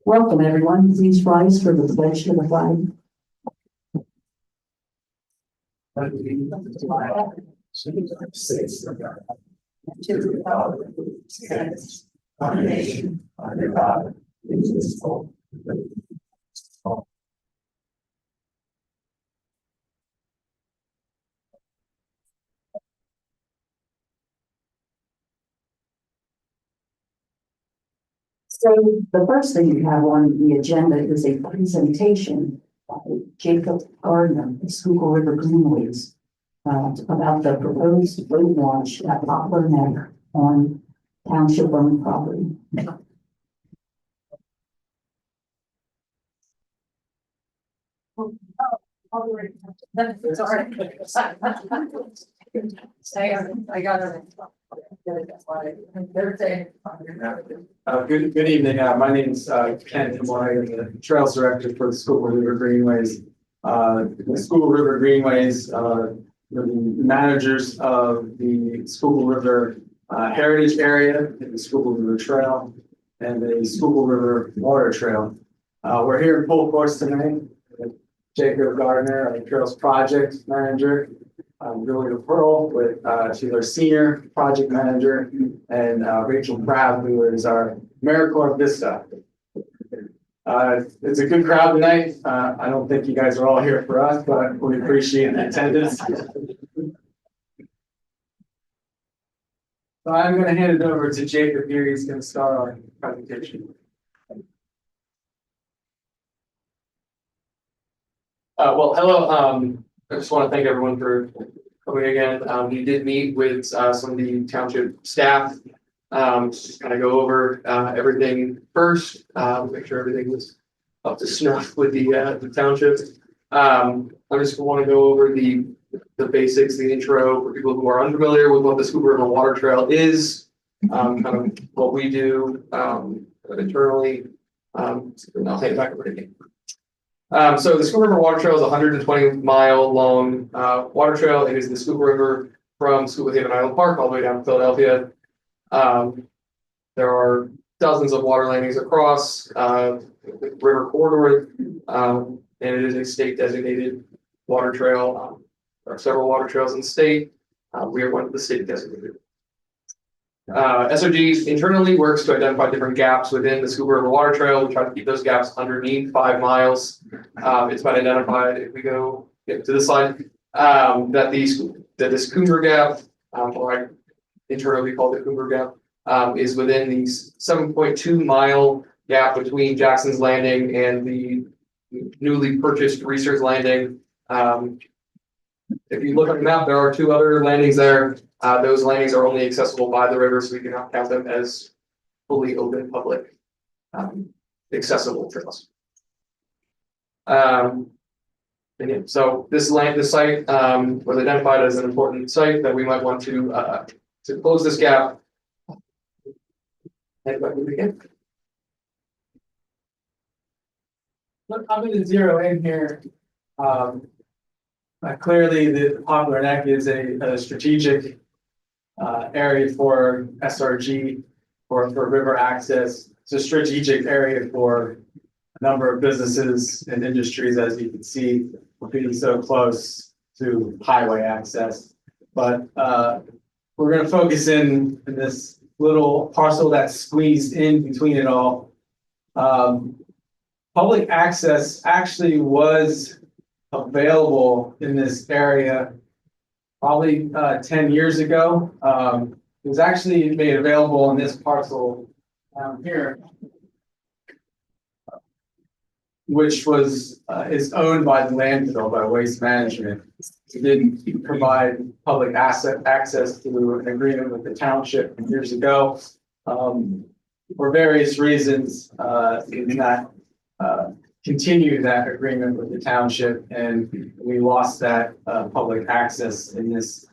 Welcome, everyone. Please rise for the pledge to the flag. To the republic which stands one nation under God, indivisible. So the first thing you have on the agenda is a presentation by Jacob Gardner, of Schuylkill River Greenways, about the proposed boat launch at Poplar Neck on township-owned property. I got it. Good evening. My name is Ken Moore. I'm the Trails Director for the Schuylkill River Greenways. The Schuylkill River Greenways, the managers of the Schuylkill River Heritage Area, the Schuylkill River Trail, and the Schuylkill River Water Trail. We're here in full force tonight with Jacob Gardner, our Trails Project Manager. Really Pearl with she's our senior project manager, and Rachel Crabb, who is our AmeriCorps Vista. It's a good crowd tonight. I don't think you guys are all here for us, but we appreciate the attendance. So I'm going to hand it over to Jacob here. He's going to start our presentation. Well, hello. I just want to thank everyone for coming again. We did meet with some of the township staff, just kind of go over everything first, make sure everything was up to snuff with the township. I just want to go over the basics, the intro for people who are unfamiliar with what the Schuylkill River Water Trail is, kind of what we do internally. And I'll take it back over to you. So the Schuylkill River Water Trail is a 120-mile long water trail. It is the Schuylkill River from Schuylkill Haven Island Park all the way down to Philadelphia. There are dozens of water landings across the river corridor, and it is a state designated water trail. There are several water trails in the state. We are one of the state designated. SOG internally works to identify different gaps within the Schuylkill River Water Trail. We try to keep those gaps underneath 5 miles. It's been identified, if we go to the slide, that this Cumru gap, or internally called the Cumru gap, is within the 7.2 mile gap between Jackson's Landing and the newly purchased Research Landing. If you look at the map, there are 2 other landings there. Those landings are only accessible by the river, so we cannot count them as fully open, public, accessible trails. So this site was identified as an important site that we might want to close this gap. And back again. Look, I'm going to zero in here. Clearly, the Poplar Neck is a strategic area for SRG or for river access. It's a strategic area for a number of businesses and industries, as you can see, being so close to highway access. But we're going to focus in this little parcel that's squeezed in between it all. Public access actually was available in this area probably 10 years ago. It was actually made available in this parcel down here, which was is owned by the landfill, by Waste Management. It didn't provide public access through an agreement with the township years ago. For various reasons, in that continue that agreement with the township, and we lost that public access in this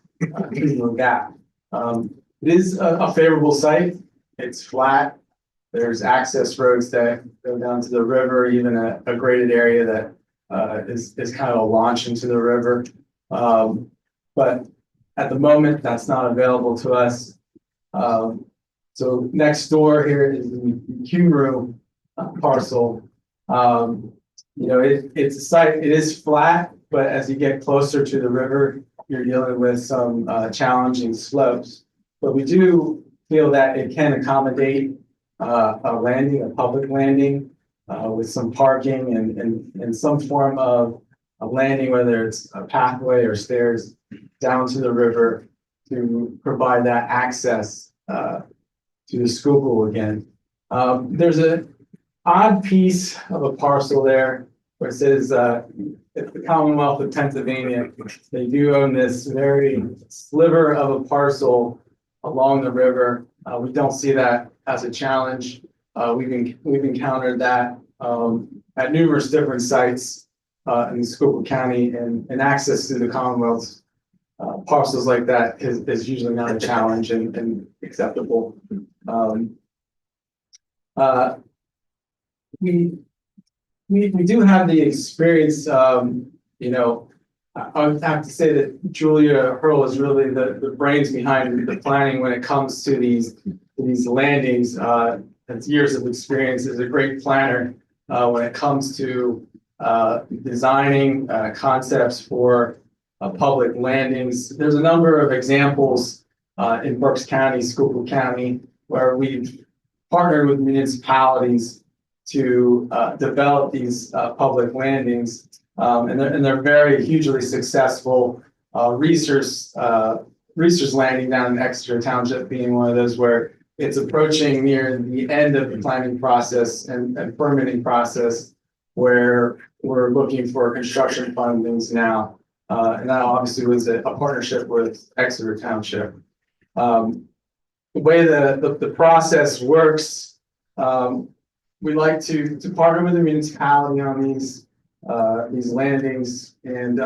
gap. It is a favorable site. It's flat. There's access roads that go down to the river, even a graded area that is kind of a launch into the river. But at the moment, that's not available to us. So next door here is the Cumru parcel. It's a site, it is flat, but as you get closer to the river, you're dealing with some challenging slopes. But we do feel that it can accommodate a landing, a public landing, with some parking and some form of a landing, whether it's a pathway or stairs down to the river to provide that access to the Schuylkill again. There's an odd piece of a parcel there where it says it's the Commonwealth of Pennsylvania. They do own this very sliver of a parcel along the river. We don't see that as a challenge. We've encountered that at numerous different sites in Schuylkill County, and access to the Commonwealth's parcels like that is usually not a challenge and acceptable. We do have the experience. I would have to say that Julia Hurl is really the brains behind the planning when it comes to these landings. Has years of experience, is a great planner when it comes to designing concepts for public landings. There's a number of examples in Berks County, Schuylkill County, where we've partnered with municipalities to develop these public landings, and they're very hugely successful. Research Landing down in Exeter Township being one of those where it's approaching near the end of the planning process and permitting process, where we're looking for construction fundings now. And that obviously was a partnership with Exeter Township. The way the process works, we like to partner with the municipality on these landings and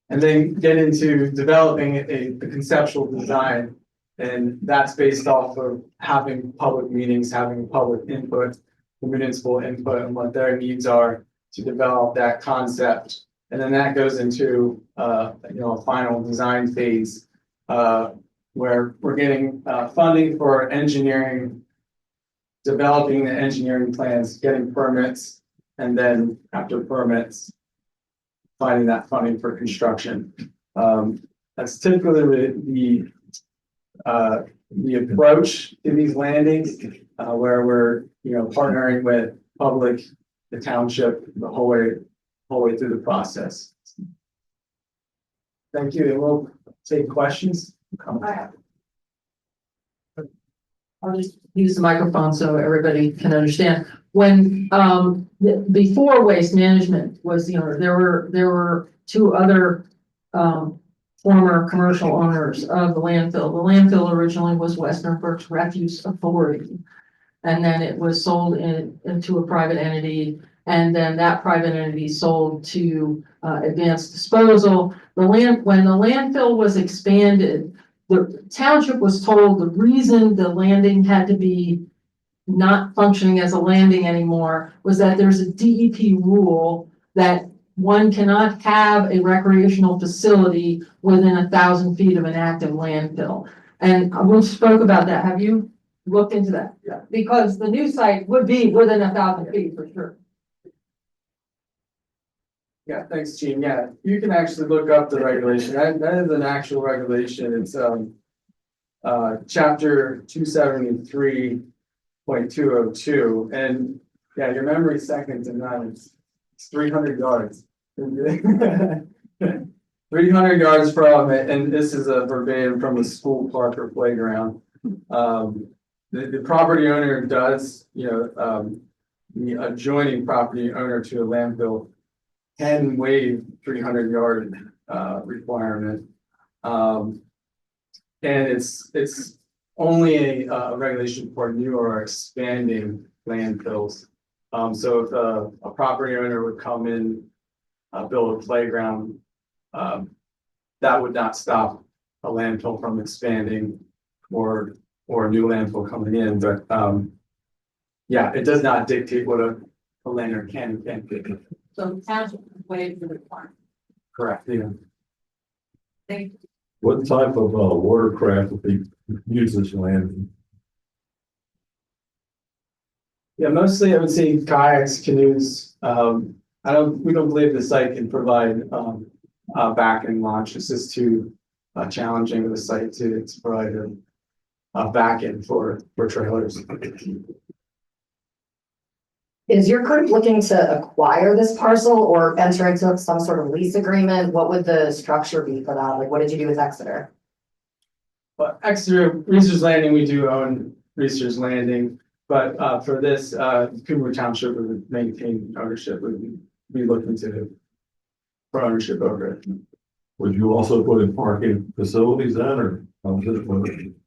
then get into developing a conceptual design. And that's based off of having public meetings, having public input, the municipal input, and what their needs are to develop that concept. And then that goes into a final design phase where we're getting funding for engineering, developing the engineering plans, getting permits, and then after permits, finding that funding for construction. That's typically the approach to these landings, where we're partnering with public, the township, the whole way through the process. Thank you, and we'll take questions. I'll just use the microphone so everybody can understand. When before Waste Management was the owner, there were two other former commercial owners of the landfill. The landfill originally was Western Berks Refuse Authority, and then it was sold into a private entity, and then that private entity sold to Advanced Disposal. When the landfill was expanded, the township was told the reason the landing had to be not functioning as a landing anymore was that there's a DEP rule that one cannot have a recreational facility within 1,000 feet of an active landfill. And we spoke about that. Have you looked into that? Yeah. Because the new site would be within 1,000 feet for sure. Yeah, thanks, Gene. Yeah, you can actually look up the regulation. That is an actual regulation. It's chapter 273.202. And yeah, your memory's second to none. It's 300 yards. 300 yards from it, and this is a verbatim from a school park or playground. The property owner does, the adjoining property owner to a landfill can waive 300-yard requirement. And it's only a regulation for new or expanding landfills. So if a property owner would come in, build a playground, that would not stop a landfill from expanding or a new landfill coming in. But yeah, it does not dictate what a landowner can and can't do. So the township waived the requirement. Correct. Yeah. Thank you. What type of watercraft would be use this land? Yeah, mostly I would say kayaks, canoes. We don't believe the site can provide, back end launch. This is too, challenging of a site to provide a back end for trailers. Is your group looking to acquire this parcel or enter into some sort of lease agreement? What would the structure be for that? Like, what did you do with Exeter? But Exeter, Reese's Landing, we do own Reese's Landing, but for this, Cumru Township would maintain ownership, would be looking to for ownership over it. Would you also put in parking facilities then, or?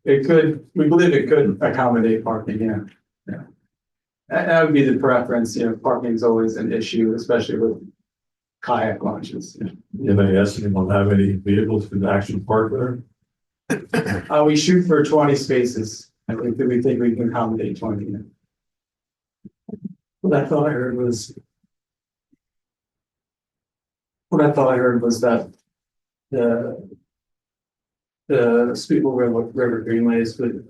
It could, we believe it could accommodate parking, yeah. That would be the preference, parking is always an issue, especially with kayak launches. Did they estimate on how many vehicles could actually park there? We shoot for 20 spaces. I think that we can accommodate 20. Yeah. What I thought I heard was that the Sweetwater River Greenways would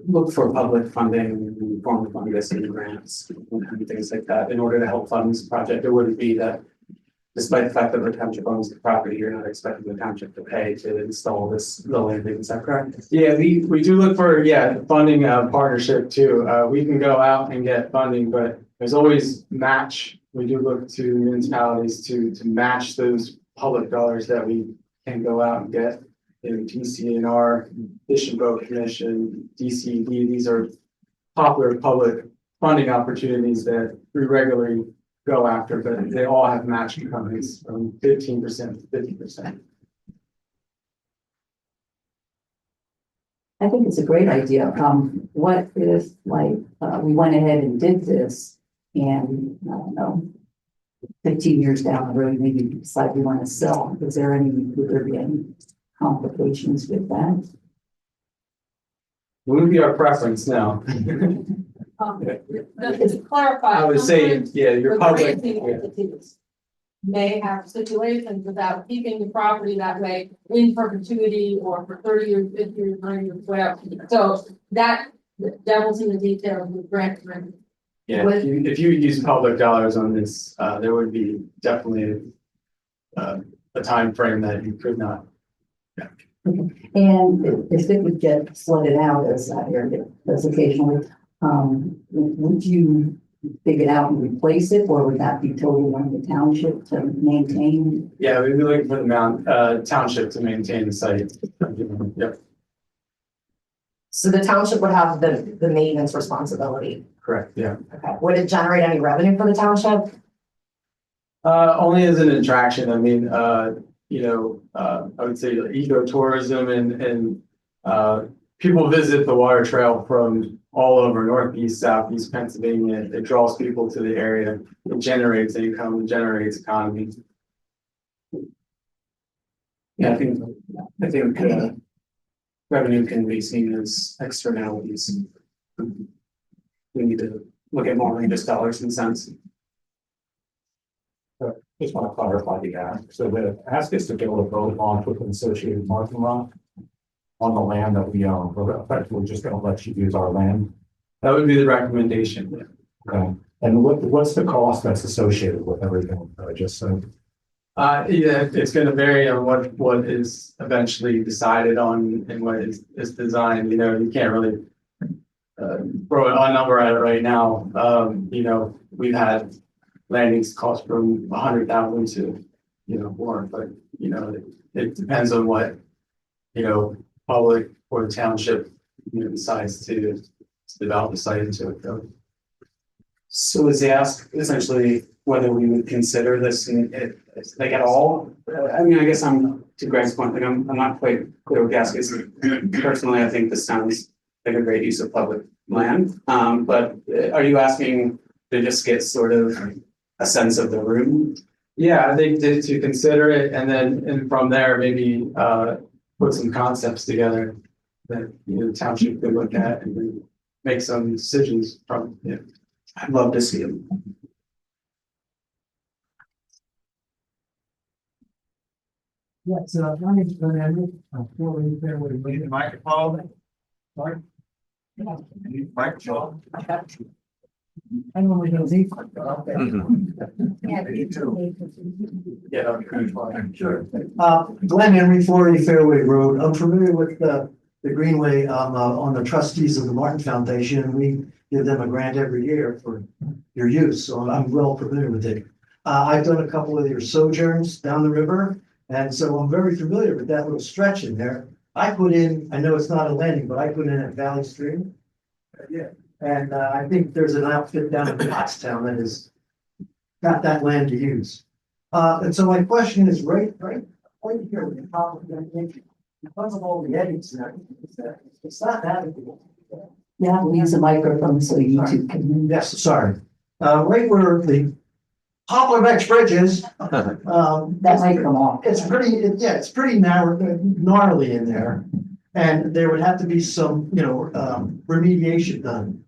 look for public funding in the form of fungus and grants and things like that in order to help fund this project. It wouldn't be that, despite the fact that the township owns the property, you're not expecting the township to pay to install the landing. Is that correct? Yeah, we do look for funding partnership too. We can go out and get funding, but there's always match. We do look to municipalities to match those public dollars that we can go out and get. TCNR, Fish and Boat Commission, DCD, these are popular public funding opportunities that we regularly go after, but they all have matching companies from 15% to 50%. I think it's a great idea. What if we went ahead and did this and, I don't know, 15 years down the road, maybe we decide we want to sell. Would there be any complications with that? What would be our preference now? Just to clarify. I would say, your the public. granting entities may have stipulations about keeping the property that way in perpetuity or for 30 years, 50 years, 90 years, whatever. So that the devil's in the details with grant agreement. Yeah, if you use public dollars on this, there would be definitely a time frame that you could not. And if it would get flooded out as that area does occasionally, would you dig it out and replace it, or would that be totally on the township to maintain? Yeah, we'd be looking for the township to maintain the site. Yep, So the township would have the maintenance responsibility. correct, yeah. Okay. Would it generate any revenue for the township? Only as an attraction. I mean, I would say ecotourism and people visit the water trail from all over Northeast, Southeast Pennsylvania. It draws people to the area. It generates income, it generates economy. Yeah, I think revenue can be seen as externalities. We need to look at more than just dollars and cents. Just want to clarify the ask. So the ask is to be able to build launch with an associated parking lot on the land that we own. We're effectively just going to let you use our land. That would be the recommendation. Okay. And what's the cost that's associated with everything that I just said? It's going to vary on what is eventually decided on and what is designed. You can't really throw a number at it right now. We've had landings cost from 100,000 to more, but it depends on what public or the township decides to develop the site into it. So is the ask essentially whether we would consider this like at all? I mean, I guess to Greg's point, like I'm not quite clear with gaskets. Personally, I think this sounds like a great use of public land. But are you asking to just get sort of a sense of the room? Yeah, I think to consider it, and from there maybe put some concepts together that the township could look at and make some decisions from. Yeah, I'd love to see them. Yes, my name's Glenn Henry. I'm formerly there with the microphone. Sorry. Microphone. I normally don't need. Okay. Yeah, Sure. Glenn Henry, 480 Fairway Road. I'm familiar with the Greenway. I'm on the trustees of the Martin Foundation. We give them a grant every year for your use, so I'm well familiar with it. I've done a couple of your sojourns down the river, and so I'm very familiar with that little stretch in there. I put in, I know it's not a landing, but I put in at Valley Stream. Yeah, and I think there's an outfit down in Pottstown that has got that land to use. And so my question is right here with the top of the, because of all the edits and everything, it's not navigable. You have to use a microphone so YouTube can. Yes, sorry. Right where the Poplar Beach Bridge is, That might come off. it's pretty narrow, gnarly in there. And there would have to be some, remediation done.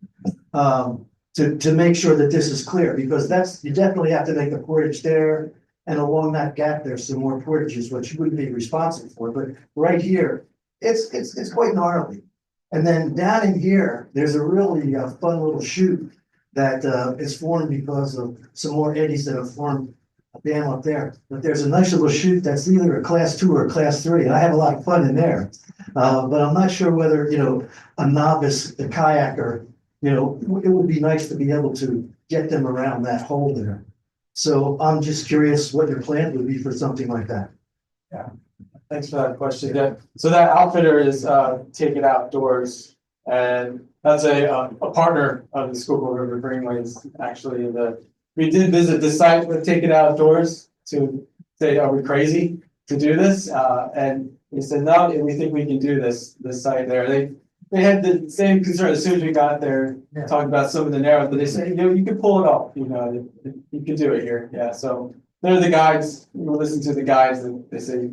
To make sure that this is clear, because you definitely have to make a portage there. And along that gap, there's some more portages, which you wouldn't be responsible for, but right here, it's quite gnarly. And then down in here, there's a really fun little chute that is formed because of some more eddies that have formed a dam up there. But there's a nice little chute that's either a class 2 or a class 3, and I have a lot of fun in there. But I'm not sure whether, a novice, a kayaker, it would be nice to be able to get them around that hole there. So I'm just curious what your plan would be for something like that. Thanks for that question. Yeah, so that outfitter is Take It Outdoors, and that's a partner of the Schuylkill River Greenways. Actually, we did visit the site with Take It Outdoors to say, are we crazy to do this? And we said, no, we think we can do this site there. They had the same concern as soon as we got there, talking about some of the narrows, but they said, you can pull it off, you can do it here. Yeah, so they're the guides. We listen to the guides and they say,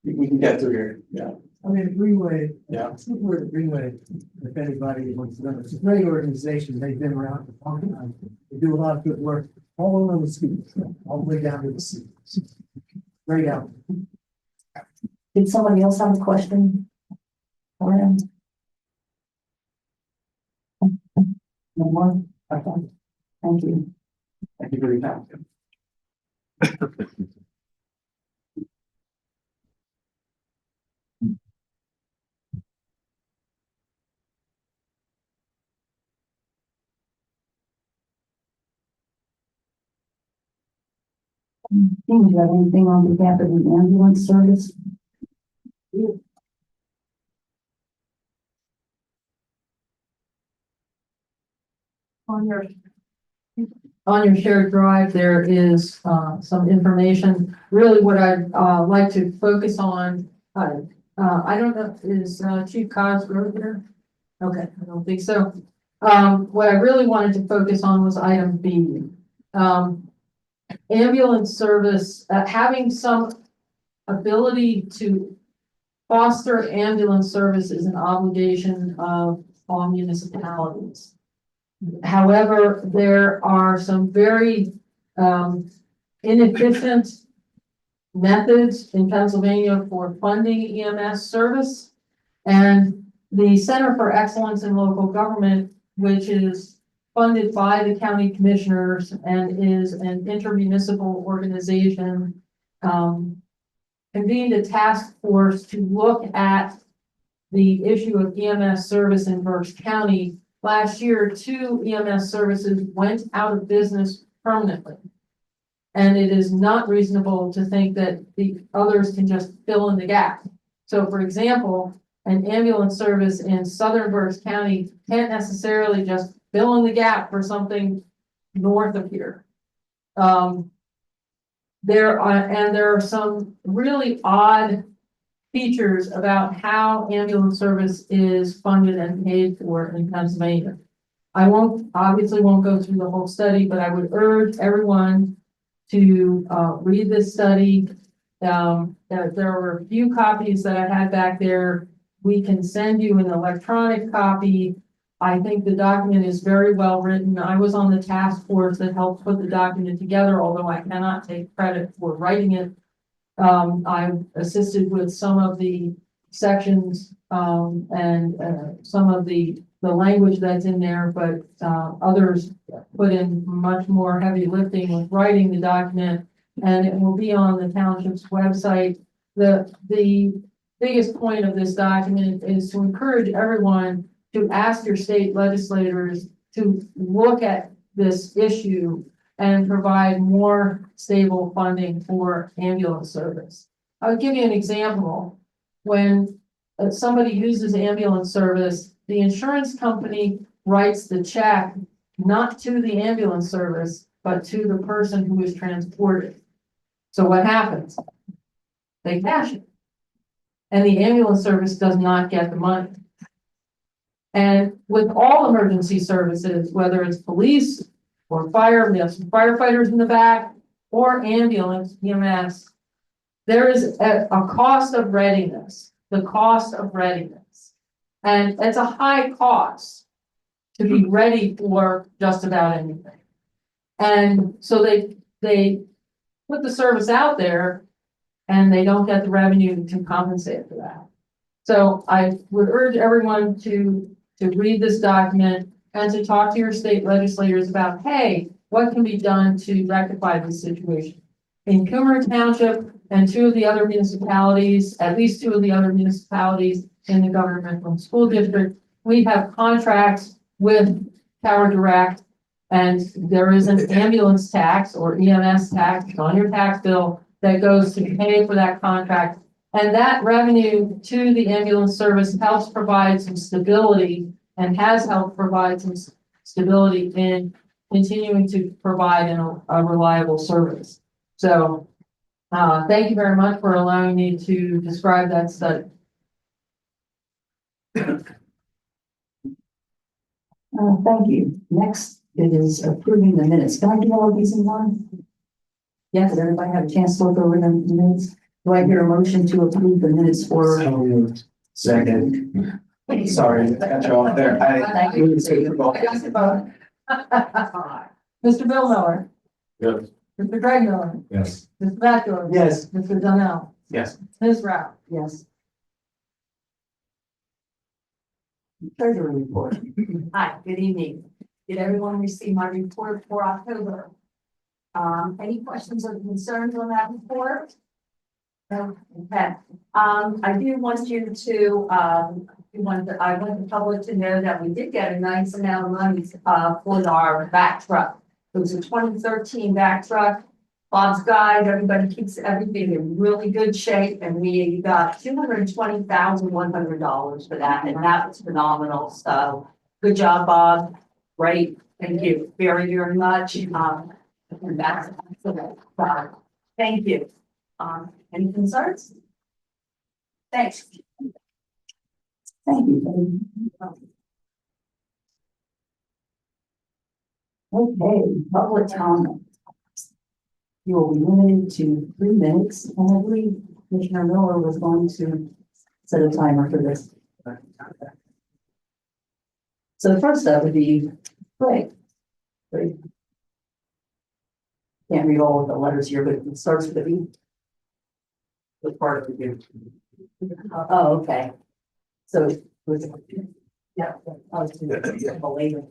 we can get through here. Yeah. I mean, the Greenway. Yeah. We're the Greenway, if anybody wants to know, it's a great organization. They've been around for a long time. They do a lot of good work all over the state, all the way down to the sea. Great out. Did somebody else have a question? For him? No more? Okay, thank you. Thank you for your time. Do you have anything on behalf of the ambulance service? On your shared drive, there is some information. Really what I'd like to focus on, I don't know, is Chief Cosgrove here? Okay, I don't think so. What I really wanted to focus on was item B. Ambulance service, having some ability to foster ambulance service is an obligation of all municipalities. However, there are some very inefficient methods in Pennsylvania for funding EMS service. And the Center for Excellence in Local Government, which is funded by the county commissioners and is an intermunicipal organization, convened a task force to look at the issue of EMS service in Berks County. Last year, 2 EMS services went out of business permanently. And it is not reasonable to think that the others can just fill in the gap. So for example, an ambulance service in Southern Berks County can't necessarily just fill in the gap for something north of here. There are some really odd features about how ambulance service is funded and paid for in Pennsylvania. I obviously won't go through the whole study, but I would urge everyone to read this study. There were a few copies that I had back there. We can send you an electronic copy. I think the document is very well written. I was on the task force that helped put the document together, although I cannot take credit for writing it. I've assisted with some of the sections, and, some of the language that's in there, but, others put in much more heavy lifting with writing the document, and it will be on the township's website. The biggest point of this document is to encourage everyone to ask your state legislators to look at this issue and provide more stable funding for ambulance service. I'll give you an example. When somebody uses ambulance service, the insurance company writes the check not to the ambulance service, but to the person who is transported. So what happens? They cash it. And the ambulance service does not get the money. And with all emergency services, whether it's police or fire, we have some firefighters in the back, or ambulance, EMS, there is a cost of readiness, the cost of readiness. And it's a high cost to be ready for just about anything. And so they put the service out there and they don't get the revenue to compensate for that. So I would urge everyone to read this document and to talk to your state legislators about, hey, what can be done to rectify this situation? In Cumru Township and two of the other municipalities, at least two of the other municipalities in the governmental school district, we have contracts with Tower Direct, and there is an ambulance tax or EMS tax on your tax bill that goes to pay for that contract. And that revenue to the ambulance service helps provide some stability and has helped provide some stability in continuing to provide a reliable service. So, thank you very much for allowing me to describe that study. Thank you. Next, it is approving the minutes. Can I do all of these in one? Yes, did everybody have a chance to look over the minutes? Do I hear a motion to approve the minutes for? Second. Sorry to cut you off there. Thank you. Mr. Bill Miller, Yes. Mr. Greg Miller, Yes. Mr. Bachelor. Yes. Mr. Donnell, Yes. Ms. Rao. Yes. Treasurer report. Hi, good evening. Did everyone receive my report for October? Any questions or concerns on that report? No? Okay. I do want you to, I want the public to know that we did get a nice amount of money, for our back truck. It was a 2013 back truck. Bob's Guide, everybody keeps everything in really good shape, and we got $220,100 for that, and that was phenomenal. So good job, Bob. Great. Thank you very, very much. And that's excellent. Thank you. Any concerns? Thanks. Thank you. Okay, public comment. You will be limited to 3 minutes, and I believe Commissioner Miller was going to set a timer for this. So the first up would be Craig. Craig. Can't read all of the letters here, but it starts with a B. The part of the game. Oh, okay. So it was, yeah, I was later.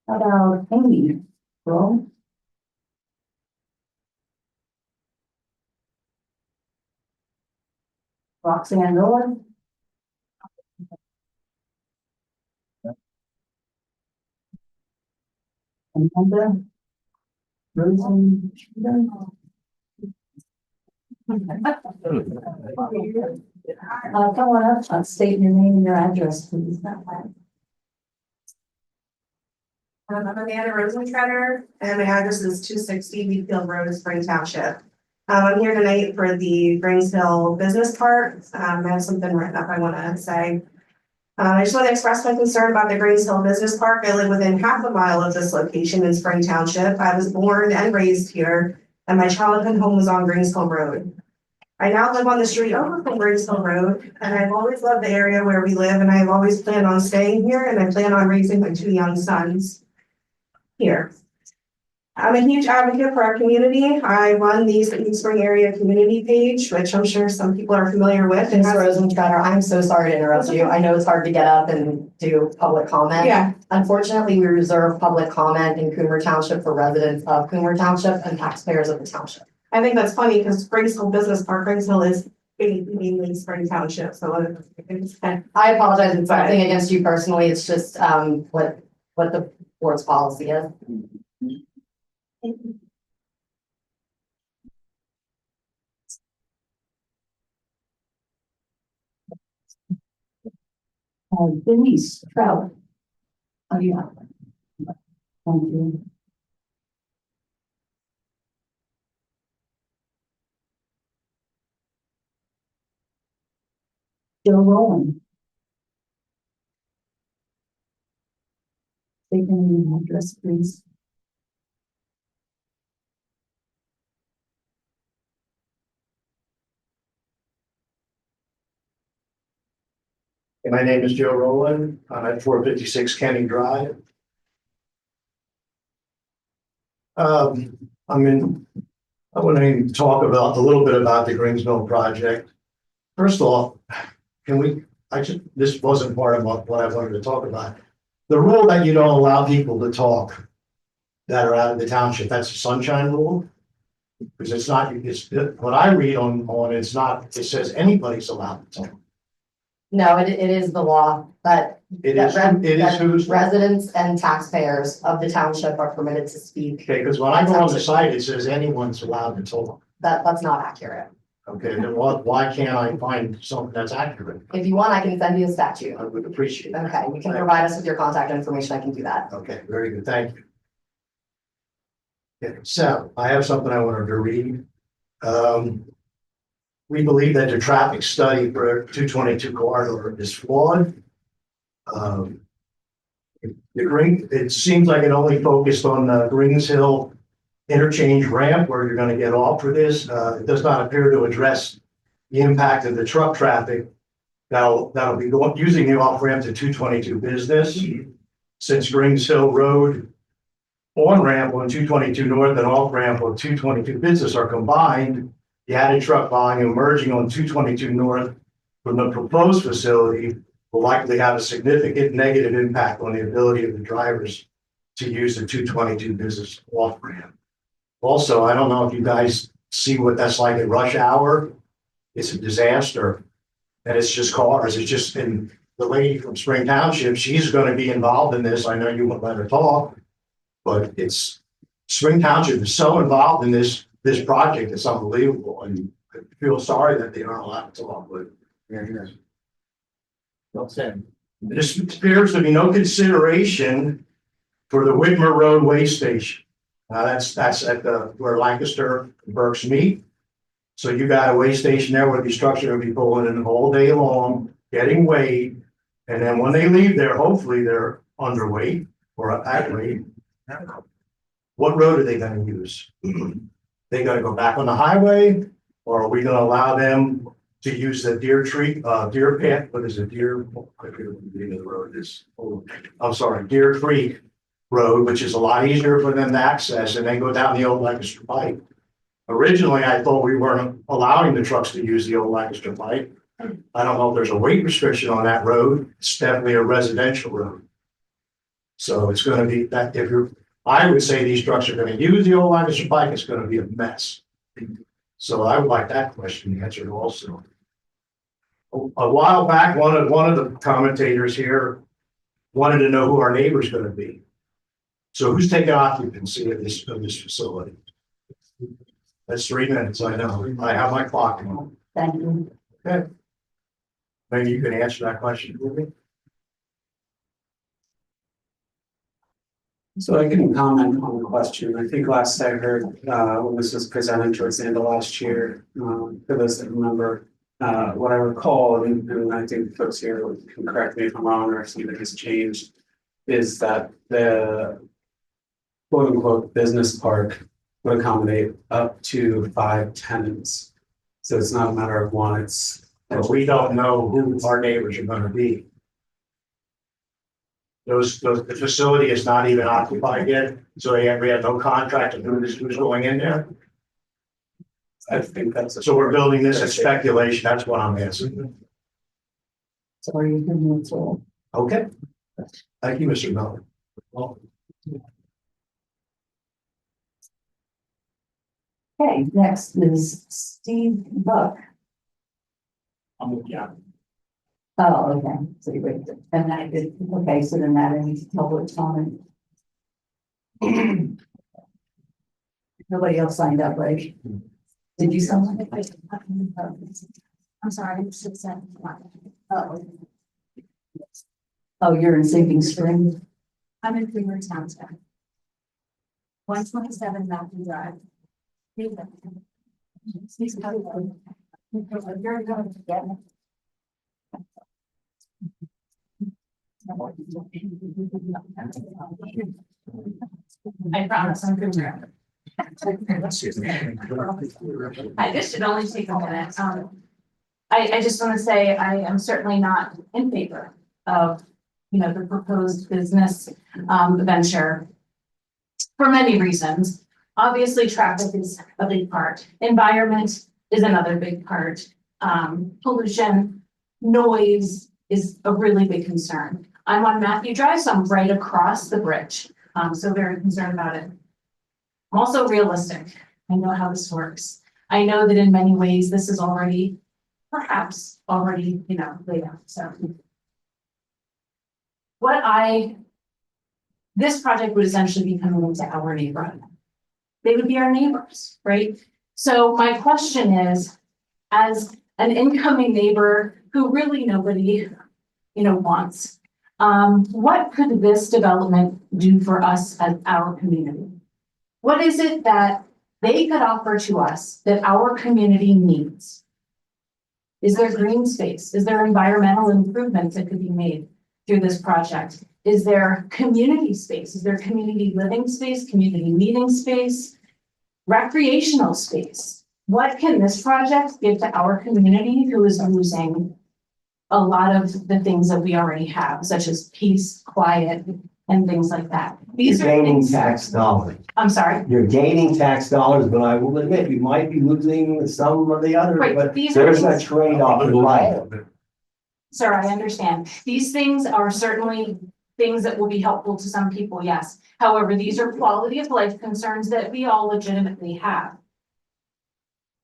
How about Amy? Well. Roxanne Miller. Amanda. Rosen. Come on up, state your name and your address, please. I'm Amanda Rosentreader, and my address is 260 Wheatfield Road, Spring Township. I'm here tonight for the Greensville Business Park. I have something written up I want to say. I just want to express my concern about the Greensville Business Park. I live within half a mile of this location in Spring Township. I was born and raised here, and my childhood home was on Greensville Road. I now live on the street over from Greensville Road, and I've always loved the area where we live, and I've always planned on staying here, and I plan on raising my 2 young sons here. I'm a huge advocate for our community. I run the East Spring area community page, which I'm sure some people are familiar with. Ms. Rosentretter, I'm so sorry to interrupt you. I know it's hard to get up and do public comment. Yeah, Unfortunately, we reserve public comment in Cumru Township for residents of Cumru Township and taxpayers of the township. I think that's funny because Springs Hill Business Park, Springs Hill is mainly Spring Township, so it's I apologize. It's nothing against you personally. It's just what the board's policy is. Denise Trout. Oh, yeah. Thank you. Joe Rowland. State your name and address, please. My name is Joe Rowland. I'm at 456 Kenny Drive. I want to talk about a little bit about the Greensville project. First off, this wasn't part of what I wanted to talk about. The rule that you don't allow people to talk that are out of the township, that's the sunshine rule. Because it's not, what I read on it's not, it says anybody's allowed to talk. No, it is the law that whose? residents and taxpayers of the township are permitted to speak. Okay, because when I go on the site, it says anyone's allowed to talk. That's not accurate. Okay, then why can't I find something that's accurate? If you want, I can send you a statute. I would appreciate it. Okay, you can provide us with your contact information. I can do that. Okay, very good, thank you. Okay, so I have something I wanted to read. We believe that the traffic study for 222 corridor is flawed. It seems like it only focused on the Greens Hill interchange ramp where you're going to get off for this. It does not appear to address the impact of the truck traffic that'll be using the off ramp to 222 business. Since Greens Hill Road on ramp on 222 north and off ramp on 222 business are combined, the added truck volume emerging on 222 north from the proposed facility will likely have a significant negative impact on the ability of the drivers to use the 222 business off ramp. Also, I don't know if you guys see what that's like at rush hour. It's a disaster. And it's just cars. It's just, and the lady from Spring Township, she's going to be involved in this. I know you won't let her talk, but Spring Township is so involved in this project. It's unbelievable. And I feel sorry that they aren't allowed to talk, but there appears to be no consideration for the Whitmer Road Way Station. That's at where Lancaster and Berks meet. So you got a way station there where these trucks are going to be pulling in all day long, getting weighed. And then when they leave there, hopefully they're underweight or at weight. What road are they going to use? They got to go back on the highway, or are we going to allow them to use the deer path? What is it? I forget what the name of the road is. Oh, I'm sorry, Deer Creek Road, which is a lot easier for them to access, and then go down the old Lancaster Pike. Originally, I thought we weren't allowing the trucks to use the old Lancaster Pike. I don't know if there's a weight restriction on that road. It's definitely a residential road. So it's going to be that I would say these trucks are going to use the old Lancaster Pike, it's going to be a mess. So I would like that question answered also. A while back, one of the commentators here wanted to know who our neighbor's going to be. So who's taking occupancy of this facility? That's 3 minutes, I know. I have my clock on. Thank you. Okay. Maybe you can answer that question for me. So I can comment on the question. I think last I heard, when this was presented towards the end of last year, for those that remember, what I recall, and I think folks here can correct me if I'm wrong or if something has changed, is that the quote unquote business park would accommodate up to 5 tenants. So it's not a matter of one, it's. But we don't know who our neighbors are going to be. the facility is not even occupied yet, so we have no contract of who's going in there. I think that's. So we're building this as speculation, that's what I'm asking. Sorry, you can move forward. Okay. Thank you, Mr. Miller. Well, Okay, next is Steve Buck. Yeah. Oh, okay, so you wait, and that is, okay, so then that ends public comment. Nobody else signed up, right? Did you sign up? I'm sorry, I'm just saying. Oh. Oh, you're in Sinking Spring? I'm in Cumru Township. 127 Mountain Drive. You're going to get me. I promise I'm good. Hi, this should only take a minute. I just want to say I am certainly not in favor of, the proposed business venture for many reasons. Obviously, traffic is a big part. Environment is another big part. Pollution, noise is a really big concern. I'm on Matthew Drive, so I'm right across the bridge. So very concerned about it. I'm also realistic. I know how this works. I know that in many ways, this is already, perhaps already, laid out. So this project would essentially be coming into our neighborhood. They would be our neighbors, right? So my question is, as an incoming neighbor who really nobody, wants, what could this development do for us as our community? What is it that they could offer to us that our community needs? Is there green space? Is there environmental improvements that could be made through this project? Is there community space? Is there community living space, community meeting space, recreational space? What can this project give to our community who is losing a lot of the things that we already have, such as peace, quiet, and things like that? These You're are gaining things. tax dollars. I'm sorry. You're gaining tax dollars, but I will admit, you might be losing with some of the others, Right, but these are there's a things- trade-off in life. Sir, I understand. These things are certainly things that will be helpful to some people, yes. However, these are quality of life concerns that we all legitimately have.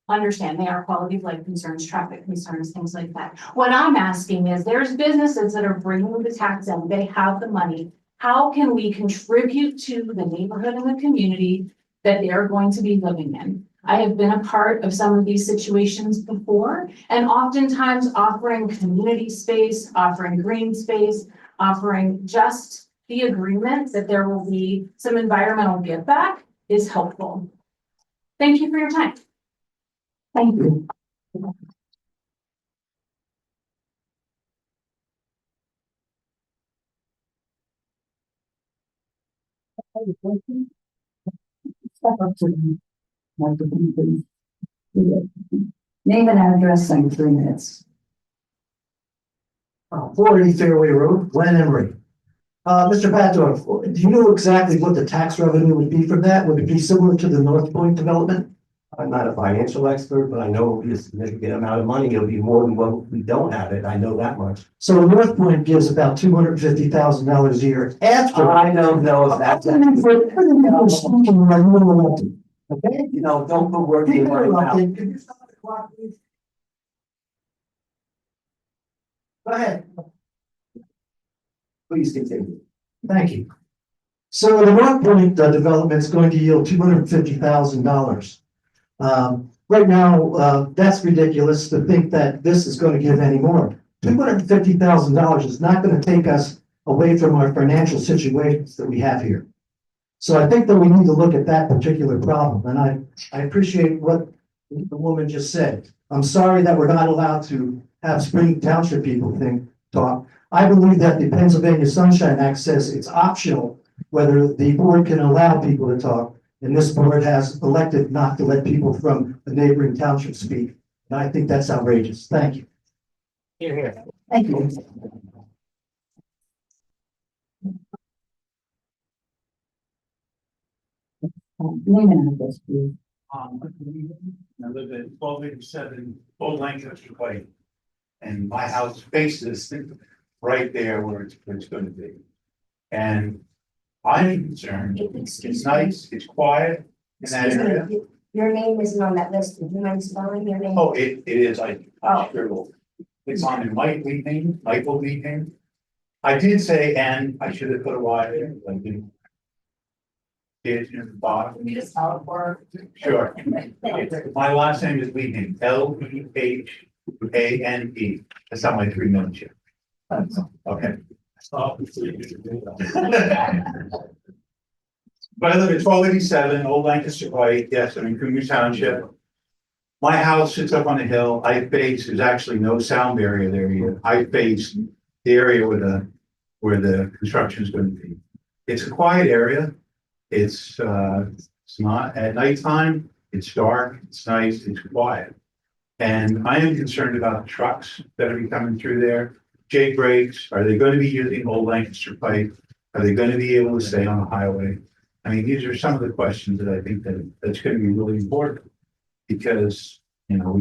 Understand, they are quality of life concerns, traffic concerns, things like that. What I'm asking is, there's businesses that are bringing the tax in, they have the money. How can we contribute to the neighborhood and the community that they're going to be living in? I have been a part of some of these situations before, and oftentimes offering community space, offering green space, offering just the agreement that there will be some environmental give back is helpful. Thank you for your time. Thank you. Step up to the microphone, please. Name and address in 3 minutes. 480 Fairway Road, Glen Emery. Mr. Pato, do you know exactly what the tax revenue would be from that? Would it be similar to the North Point development? I'm not a financial expert, but I know it'll be a significant amount of money. It'll be more than what we don't have it. I know that much. So North Point gives about $250,000 a year after. I don't know if that's. Okay, don't put words in my mouth. Can you stop the clock, please? Go ahead. Please continue. Thank you. So the North Point development is going to yield $250,000. Right now, that's ridiculous to think that this is going to give any more. $250,000 is not going to take us away from our financial situations that we have here. So I think that we need to look at that particular problem, and I appreciate what the woman just said. I'm sorry that we're not allowed to have Spring Township people talk. I believe that the Pennsylvania Sunshine Act says it's optional whether the board can allow people to talk. And this board has elected not to let people from the neighboring township speak. And I think that's outrageous. Thank you. Here. Thank you. Name and address, please. I live at 1287 Old Lancaster Way. And my house faces right there where it's gonna be. And I'm concerned, it's nice, it's quiet in that Excuse area. me, your name isn't on that list. Would you mind spelling your name? Oh, it is, I scribbled. It's on the Michael Weeping. I did say, and I should have put a Y there, but I didn't. It's in the bottom. You just spell it for. Sure. My last name is Weeping, Lehane. That's not my 3 minutes yet. Okay. But I live at 1287 Old Lancaster Way. Yes, I'm in Cumru Township. My house sits up on the hill. I face, there's actually no sound barrier there yet. I face the area where the construction is going to be. It's a quiet area. It's not at nighttime. It's dark. It's nice. It's quiet. And I am concerned about the trucks that are coming through there. J brakes, are they going to be using Old Lancaster pipe? Are they going to be able to stay on the highway? I mean, these are some of the questions that I think that's going to be really important. Because, you know,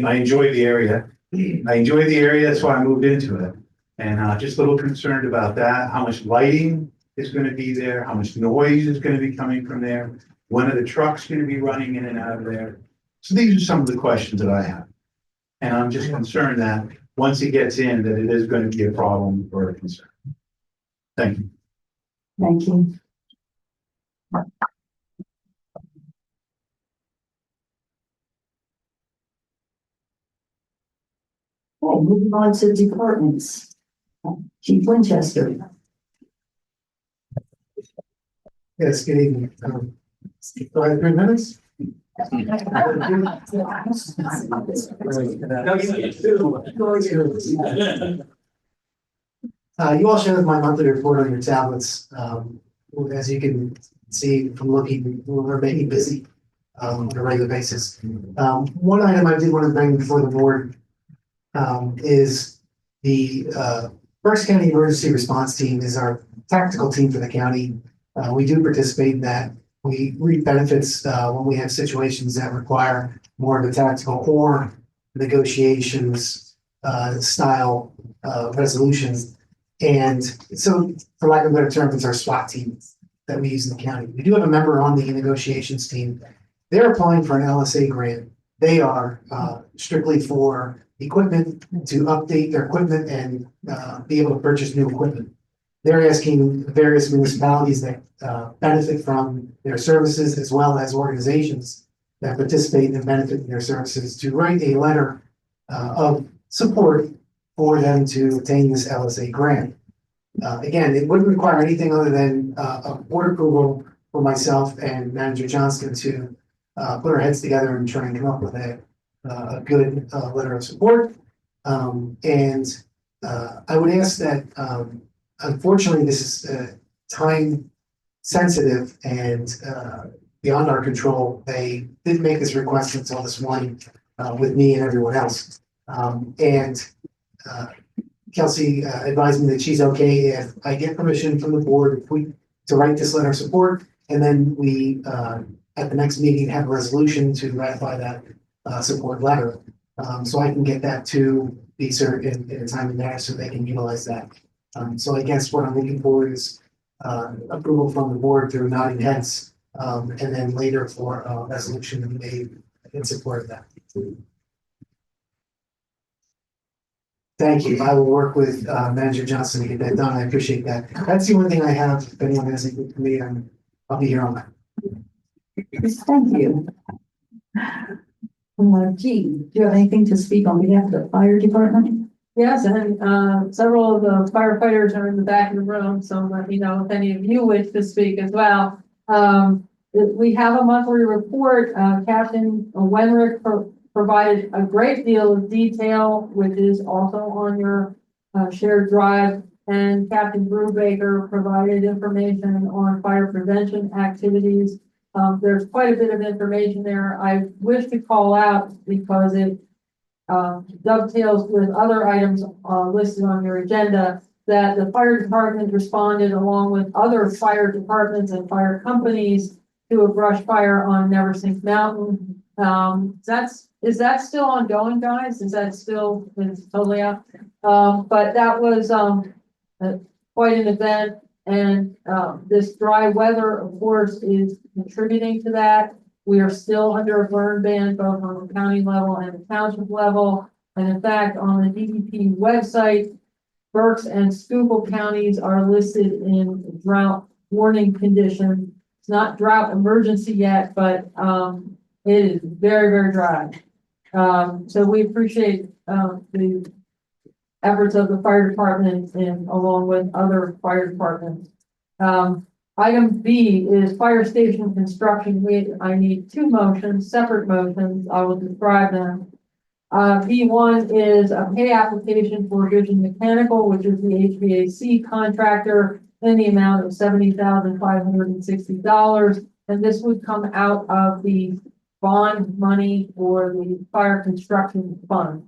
I enjoy the area. That's why I moved into it. And just a little concerned about that, how much lighting is going to be there, how much noise is going to be coming from there, when are the trucks going to be running in and out of there? So these are some of the questions that I have. And I'm just concerned that once it gets in, that it is going to be a problem or a concern. Thank you. Thank you. Okay, moving on to departments. Chief Winchester. Yes, good evening. Do I have 3 minutes? You all showed my monthly report on your tablets. As you can see from looking, we're making busy on a regular basis. One item I did want to bring before the board is the Berks County Emergency Response Team is our tactical team for the county. We do participate in that. We reap benefits when we have situations that require more of a tactical or negotiations style resolutions. And so, for lack of a better term, it's our SWAT team that we use in the county. We do have a member on the negotiations team. They're applying for an LSA grant. They are strictly for equipment to update their equipment and be able to purchase new equipment. They're asking various municipalities that benefit from their services as well as organizations that participate and benefit in their services to write a letter of support for them to obtain this LSA grant. Again, it wouldn't require anything other than a board approval for myself and Manager Johnston to put our heads together and try and come up with a good letter of support. I would ask that unfortunately, this is time sensitive and beyond our control. They didn't make this request until this morning with me and everyone else. Kelsey advised me that she's okay if I get permission from the board to write this letter of support, and then we at the next meeting have a resolution to ratify that support letter. So I can get that to BSER in a timely manner so they can utilize that. So I guess what I'm looking for is approval from the board through nodding heads, and then later for a resolution to be made in support of that. Thank you. I will work with Manager Johnson to get that done. I appreciate that. That's the only thing I have. If anyone has anything for me, I'll be here on that. Thank you. G, do you have anything to speak on behalf of the fire department? Yes, and several of the firefighters are in the back of the room, so let me know if any of you wish to speak as well. We have a monthly report. Captain Wenrick provided a great deal of detail, which is also on your shared drive. And Captain Brubaker provided information on fire prevention activities. There's quite a bit of information there. I wish to call out because it dovetails with other items listed on your agenda, that the fire department responded along with other fire departments and fire companies to a brush fire on Neversink Mountain. Is that still ongoing, guys? Is that still, it's totally out? But that was, quite an event. And, this dry weather, of course, is contributing to that. We are still under a burn ban, both on the county level and the township level. And in fact, on the DEP website, Berks and Schuylkill counties are listed in drought warning condition. It's not drought emergency yet, but, it is very, very dry. So we appreciate, the efforts of the fire department and along with other fire departments. Item B is fire station construction. I need two motions, separate motions. I will describe them. B1 is a pay application for Vision Mechanical, which is the HVAC contractor, in the amount of $70,560. And this would come out of the bond money for the fire construction fund.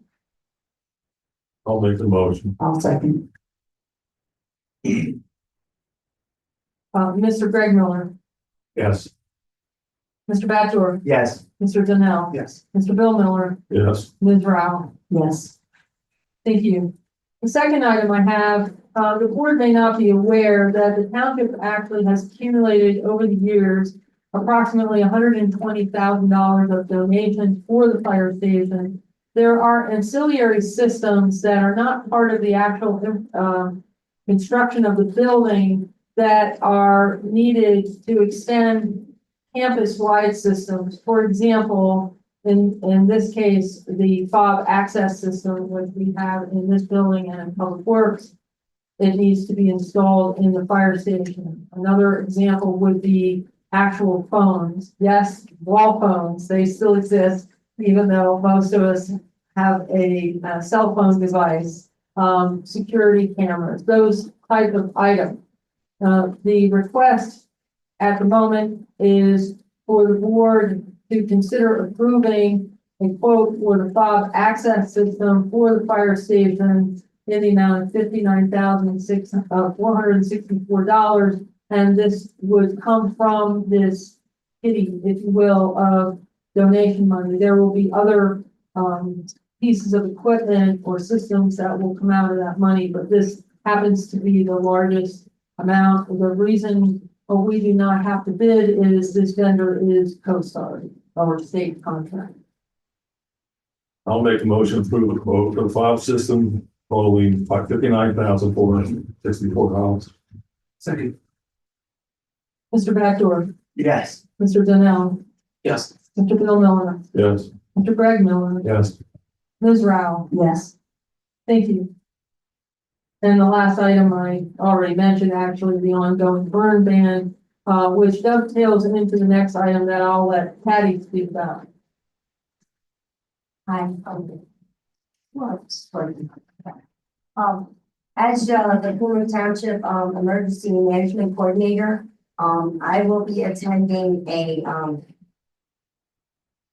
I'll make the motion. I'll second. Mr. Greg Miller, Yes. Mr. Bachelor, Yes. Mr. Donnell, Yes. Mr. Bill Miller, Yes. Ms. Rao. Yes. Thank you. The second item I have, the board may not be aware that the township actually has accumulated over the years approximately $120,000 of donations for the fire station. There are ancillary systems that are not part of the actual construction of the building that are needed to extend campus-wide systems. For example, in this case, the fob access system, which we have in this building and in Public Works, it needs to be installed in the fire station. Another example would be actual phones. Yes, wall phones, they still exist, even though most of us have a cell phone device, security cameras, those type of items. The request at the moment is for the board to consider approving a quote for the fob access system for the fire station in the amount of $59,464. And this would come from this kitty, if you will, of donation money. There will be other pieces of equipment or systems that will come out of that money, but this happens to be the largest amount. The reason we do not have to bid is this vendor is CoStar, our state contract. I'll make a motion to approve a quote for the fob system totaling $59,464. Second. Mr. Backdoor, Yes. Mr. Donnell, Yes. Mr. Bill Miller, Yes. Mr. Greg Miller, Yes. Ms. Rao. Yes. Thank you. And the last item I already mentioned, actually, the ongoing burn ban, which dovetails into the next item that I'll let Patty speak about. Hi. As the Cumru Township Emergency Management Coordinator, I will be attending a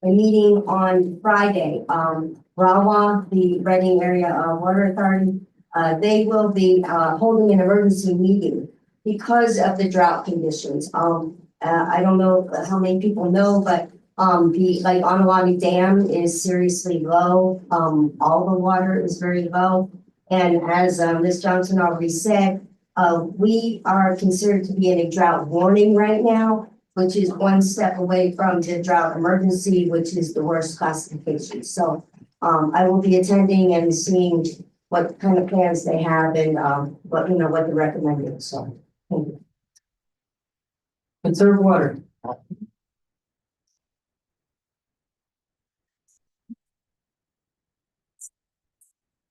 meeting on Friday. RAWA, the Reading Area Water Authority, they will be holding an emergency meeting because of the drought conditions. I don't know how many people know, but the Onawami Dam is seriously low. All the water is very low. And as Ms. Johnson already said, we are considered to be in a drought warning right now, which is one step away from the drought emergency, which is the worst classification. So I will be attending and seeing what kind of plans they have and what they're recommending. So thank you. Conserve water.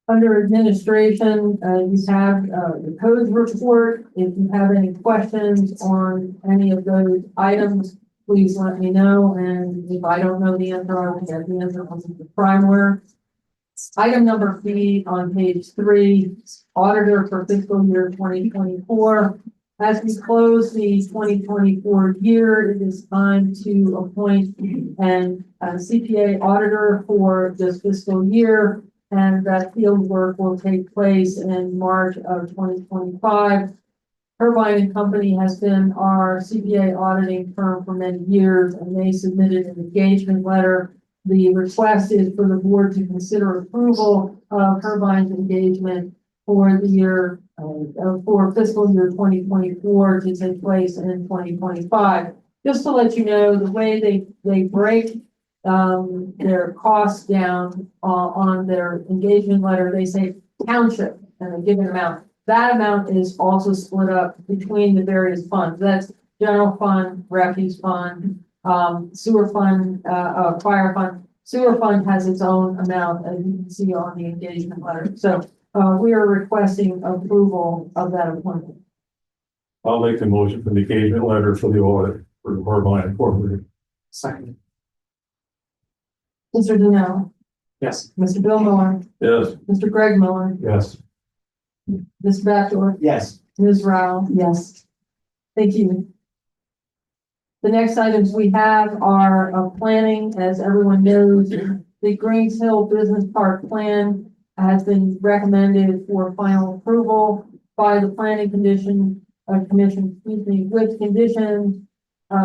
Under administration, you have the code report. If you have any questions on any of those items, please let me know. And if I don't know the answer, I will get the answer on the primer. Item number B on page 3, auditor for fiscal year 2024. As we close the 2024 year, it is time to appoint an CPA auditor for this fiscal year. And that field work will take place in March of 2025. Irvine and Company has been our CPA auditing firm for many years, and they submitted an engagement letter. The request is for the board to consider approval of Irvine's engagement for the year, for fiscal year 2024 to take place in 2025. Just to let you know, the way they break their costs down on their engagement letter, they say township and a given amount. That amount is also split up between the various funds. That's general fund, refuse fund, sewer fund, fire fund. Sewer fund has its own amount, as you can see on the engagement letter. So we are requesting approval of that appointment. I'll make the motion for the engagement letter for the audit for the Irvine Incorporated. Second. Mr. Donnell, Yes. Mr. Bill Miller, Yes. Mr. Greg Miller, Yes. Ms. Bachelor, Yes. Ms. Rao. Yes. Thank you. The next items we have are planning. As everyone knows, the Greens Hill Business Park Plan has been recommended for final approval by the Planning Commission, with conditions,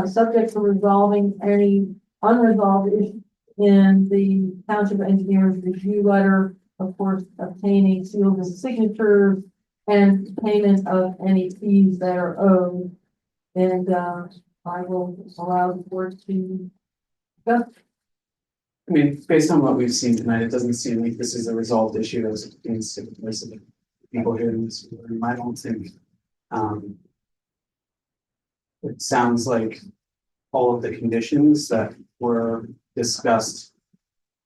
subject to resolving any unresolved issues in the Township Engineers Review Letter, of course, obtaining seals and signatures and payment of any fees that are owed. And, I will allow the board to go. I mean, based on what we've seen tonight, it doesn't seem like this is a resolved issue as it pertains to most of the people here in this room. I don't think, it sounds like all of the conditions that were discussed,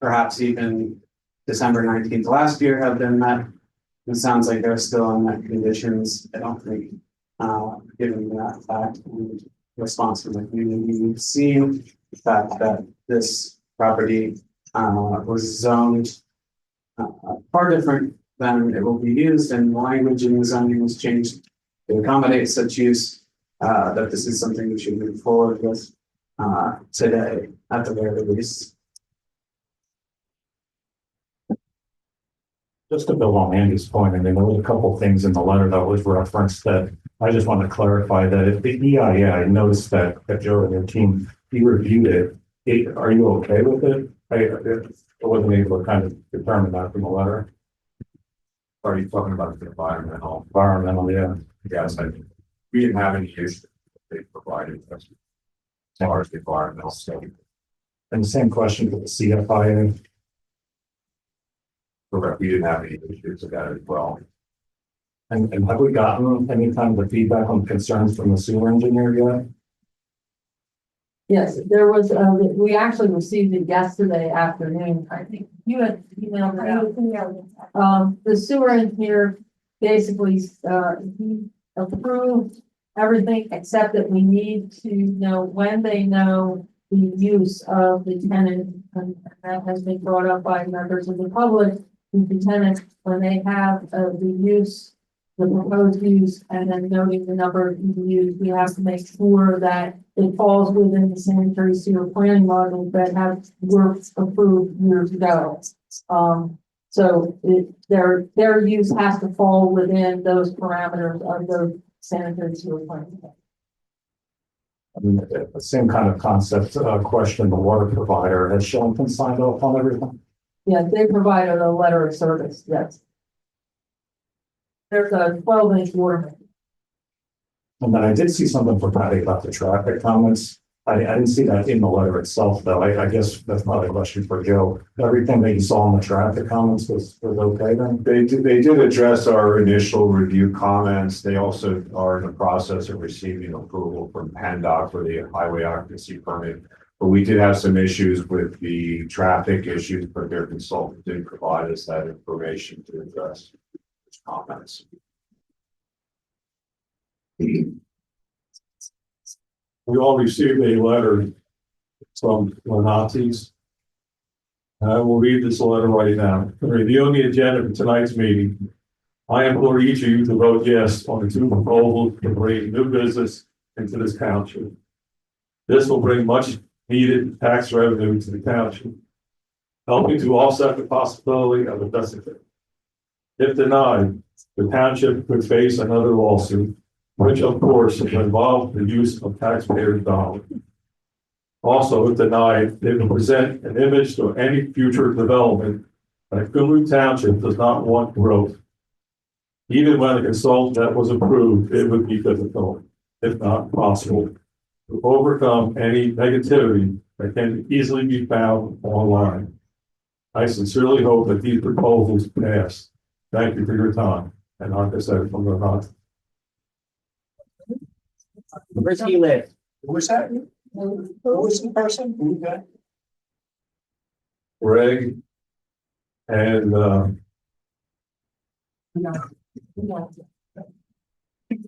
perhaps even December 19th last year, have been met. It sounds like they're still unmet conditions. I don't think, given that fact and response from the community, we've seen the fact that this property was zoned far different than it will be used, and the language in the zoning was changed to accommodate such use, that this is something we should move forward with today at the very least. Just to build on Andy's point, I mean, there was a couple things in the letter that was referenced that I just want to clarify that if the EIA, I noticed that Joe and your team, you reviewed it. Are you okay with it? I wasn't able to kind of determine that from the letter. Are you talking about the environmental? Environmental, yeah. Yes, we didn't have any issues. They provided us as far as the environmental study. And the same question for the CFIA. Correct, we didn't have any issues with that as well. And have we gotten any kind of feedback on concerns from the sewer engineer yet? Yes, there was, we actually received it yesterday afternoon. I think you had emailed it out. The sewer engineer basically, he approved everything except that we need to know when they know the use of the tenant, and that has been brought up by members of the public. The tenant, when they have the use, the proposed use, and then noting the number of EUs, we have to make sure that it falls within the sanitary sewer planning model that were approved years ago. So their use has to fall within those parameters of the sanitary sewer planning. I mean, the same kind of concept, question, the water provider, has Shillington signed off on everything? Yeah, they provided a letter of service, yes. There's a 12-inch water main. And then I did see something for Patty about the traffic comments. I didn't see that in the letter itself, though. I guess that's not a question for Joe. Everything that you saw in the traffic comments was okay then? They did address our initial review comments. They also are in the process of receiving approval from PennDOT for the highway occupancy permit. But we did have some issues with the traffic issues, but their consultant did provide us that information to address those comments. We all received a letter from the Nazis. I will read this letter right now. Reviewing the agenda for tonight's meeting, I implore each of you to vote yes on the two proposals to bring new business into this township. This will bring much needed tax revenue to the township, helping to offset the possibility of a deficit. If denied, the township could face another lawsuit, which of course will involve the use of taxpayers' dollars. Also, if denied, it will present an image to any future development that Cumru Township does not want growth. Even when a consultant that was approved, it would be difficult, if not possible, to overcome any negativity that can easily be found online. I sincerely hope that these proposals pass. Thank you for your time. And like I said, from the heart. Where's he live? Who was that? Who was the person? Who got? Greg and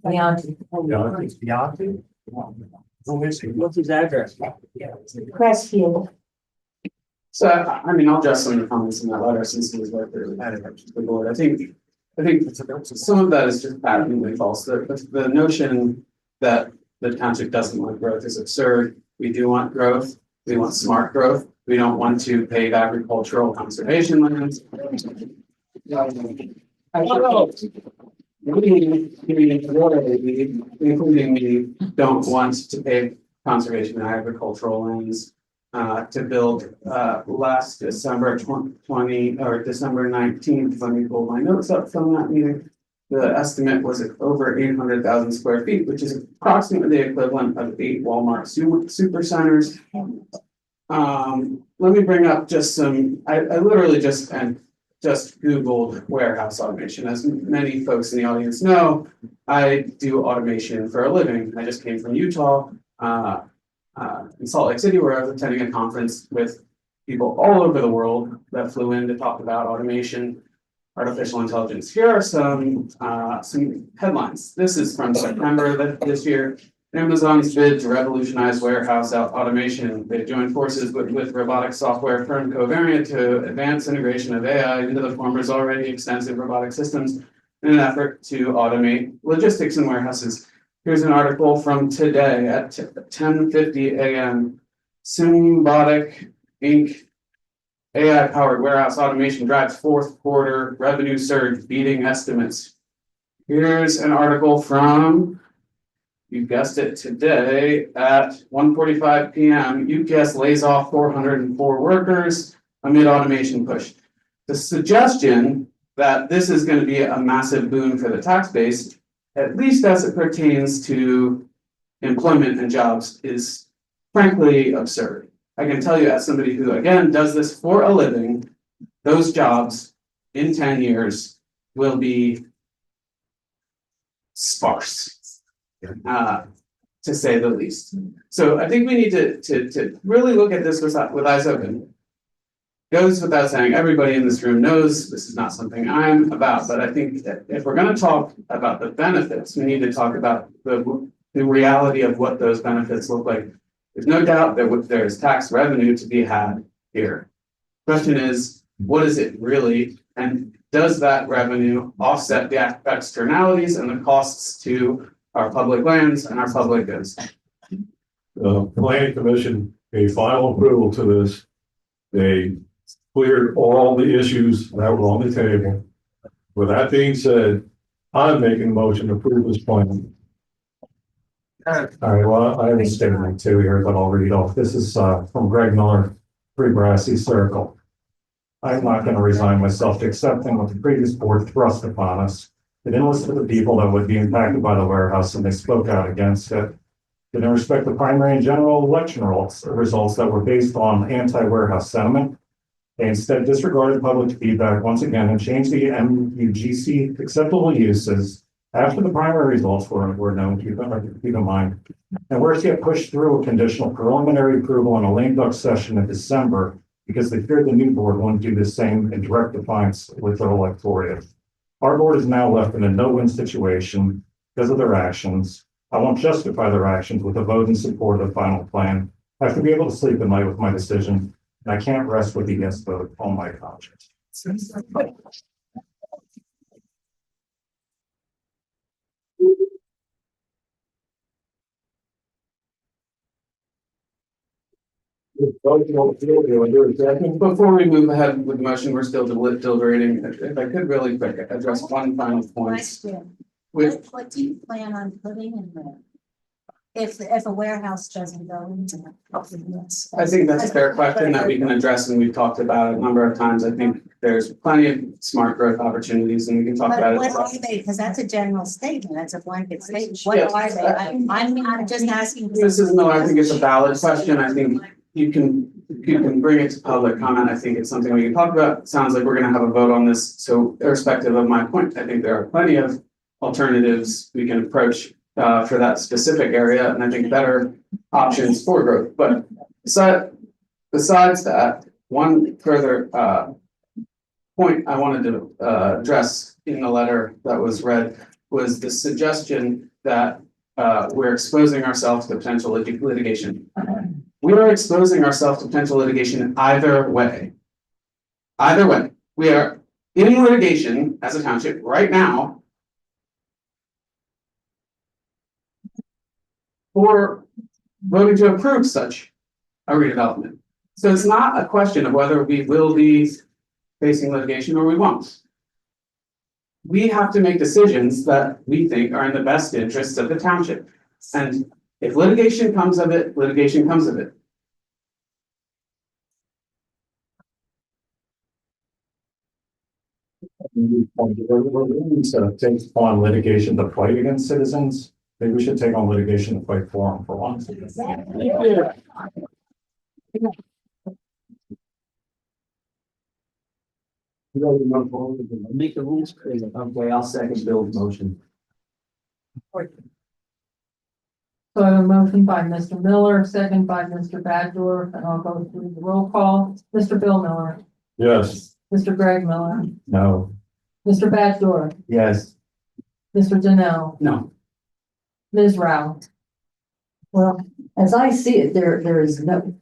Bianchi? Who is he? What's his address? Crestfield. So, I mean, I'll address some of the comments in that letter since it was right there. The board, I think some of that is just patently false. The notion that the township doesn't want growth is absurd. We do want growth. We want smart growth. We don't want to pave agricultural conservation lands. Including me, don't want to pave conservation and agricultural lands. To build, last December 20 or December 19th, let me pull my notes up from that meeting. The estimate was over 800,000 square feet, which is approximately the equivalent of 8 Walmart super centers. Let me bring up just some, I literally just Googled warehouse automation. As many folks in the audience know, I do automation for a living. I just came from Utah. In Salt Lake City, where I was attending a conference with people all over the world that flew in to talk about automation, artificial intelligence. Here are some headlines. This is from September this year. Amazon's bid to revolutionize warehouse automation. They joined forces with robotic software firm Covariant to advance integration of AI into the former's already extensive robotic systems in an effort to automate logistics in warehouses. Here's an article from today at 10:50 a.m. Symbotic Inc. AI-powered warehouse automation drives fourth quarter revenue surge, beating estimates. Here's an article from, you guessed it, today at 1:45 p.m. UPS lays off 404 workers amid automation push. The suggestion that this is going to be a massive boon for the tax base, at least as it pertains to employment and jobs, is frankly absurd. I can tell you, as somebody who, again, does this for a living, those jobs in 10 years will be sparse, to say the least. So I think we need to really look at this with eyes open. Goes without saying, everybody in this room knows this is not something I'm about, but I think that if we're going to talk about the benefits, we need to talk about the reality of what those benefits look like. There's no doubt that there's tax revenue to be had here. Question is, what is it really? And does that revenue offset the externalities and the costs to our public lands and our public goods? The planning commission gave final approval to this. They cleared all the issues that were on the table. With that being said, I'm making a motion to approve this plan. All right, well, I have a statement too here that I'll read off. This is from Greg Miller, 3 Brassy Circle. I'm not going to resign myself to accepting what the previous board thrust upon us. They didn't listen to the people that would be impacted by the warehouse, and they spoke out against it. They didn't respect the primary and general election results that were based on anti-warehouse sentiment. They instead disregarded public feedback once again and changed the MUGC acceptable uses after the primary results were known, keep in mind. And whereas yet pushed through a conditional preliminary approval in a lame duck session in December because they feared the new board wouldn't do the same in direct defiance with their electorate. Our board is now left in a no-win situation because of their actions. I won't justify their actions with a vote in support of the final plan. I have to be able to sleep at night with my decision, and I can't rest with a yes vote on my conscience. Before we move ahead with the motion, we're still deliberating. If I could really quick address one final point. With, What do you plan on putting in there? If a warehouse doesn't go into it. I think that's a fair question that we can address, and we've talked about it a number of times. I think there's plenty of smart growth opportunities, and we can talk about But it. what are they? Because that's a general statement, that's a blanket statement. Yeah. What are they? I'm just asking. Mrs. Miller, I think it's a valid question. I think you can bring it to public comment. I think it's something we can talk about. It sounds like we're gonna have a vote on this. So irrespective of my point, I think there are plenty of alternatives we can approach for that specific area, and I think better options for growth. But besides that, one further point I wanted to address in the letter that was read was the suggestion that we're exposing ourselves to potential litigation. We are exposing ourselves to potential litigation either way. Either way, we are in litigation as a township right now for voting to approve such a redevelopment. So it's not a question of whether we will be facing litigation or we won't. We have to make decisions that we think are in the best interests of the township. And if litigation comes of it, litigation comes of it. So take on litigation to fight against citizens. Maybe we should take on litigation to fight for them for once. Make the rules crazy. Okay, I'll second Bill's motion. So I have a motion by Mr. Miller, second by Mr. Badger, and I'll go through the roll call. Mr. Bill Miller, Yes. Mr. Greg Miller, No. Mr. Badger, Yes. Mr. Donnell, No. Ms. Rao. Well, as I see it, there's no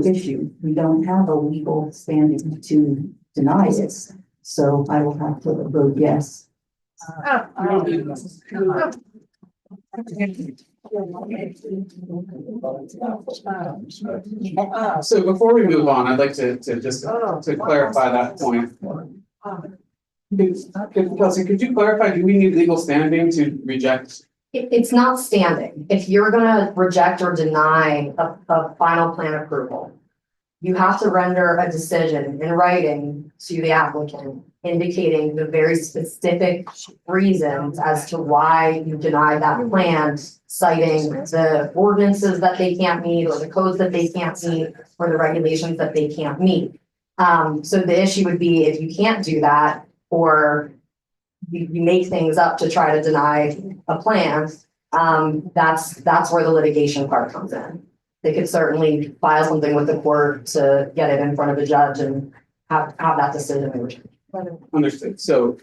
issue. We don't have a legal standing to deny this. So I will have to vote yes. So before we move on, I'd like to just to clarify that point. Kelsey, could you clarify, do we need legal standing to reject? It's not standing. If you're gonna reject or deny a final plan approval, you have to render a decision in writing to the applicant indicating the very specific reasons as to why you denied that plan, citing the ordinances that they can't meet or the codes that they can't meet or the regulations that they can't meet. So the issue would be if you can't do that, or you make things up to try to deny a plan, that's where the litigation part comes in. They could certainly file something with the court to get it in front of a judge and have that decision. Understood. So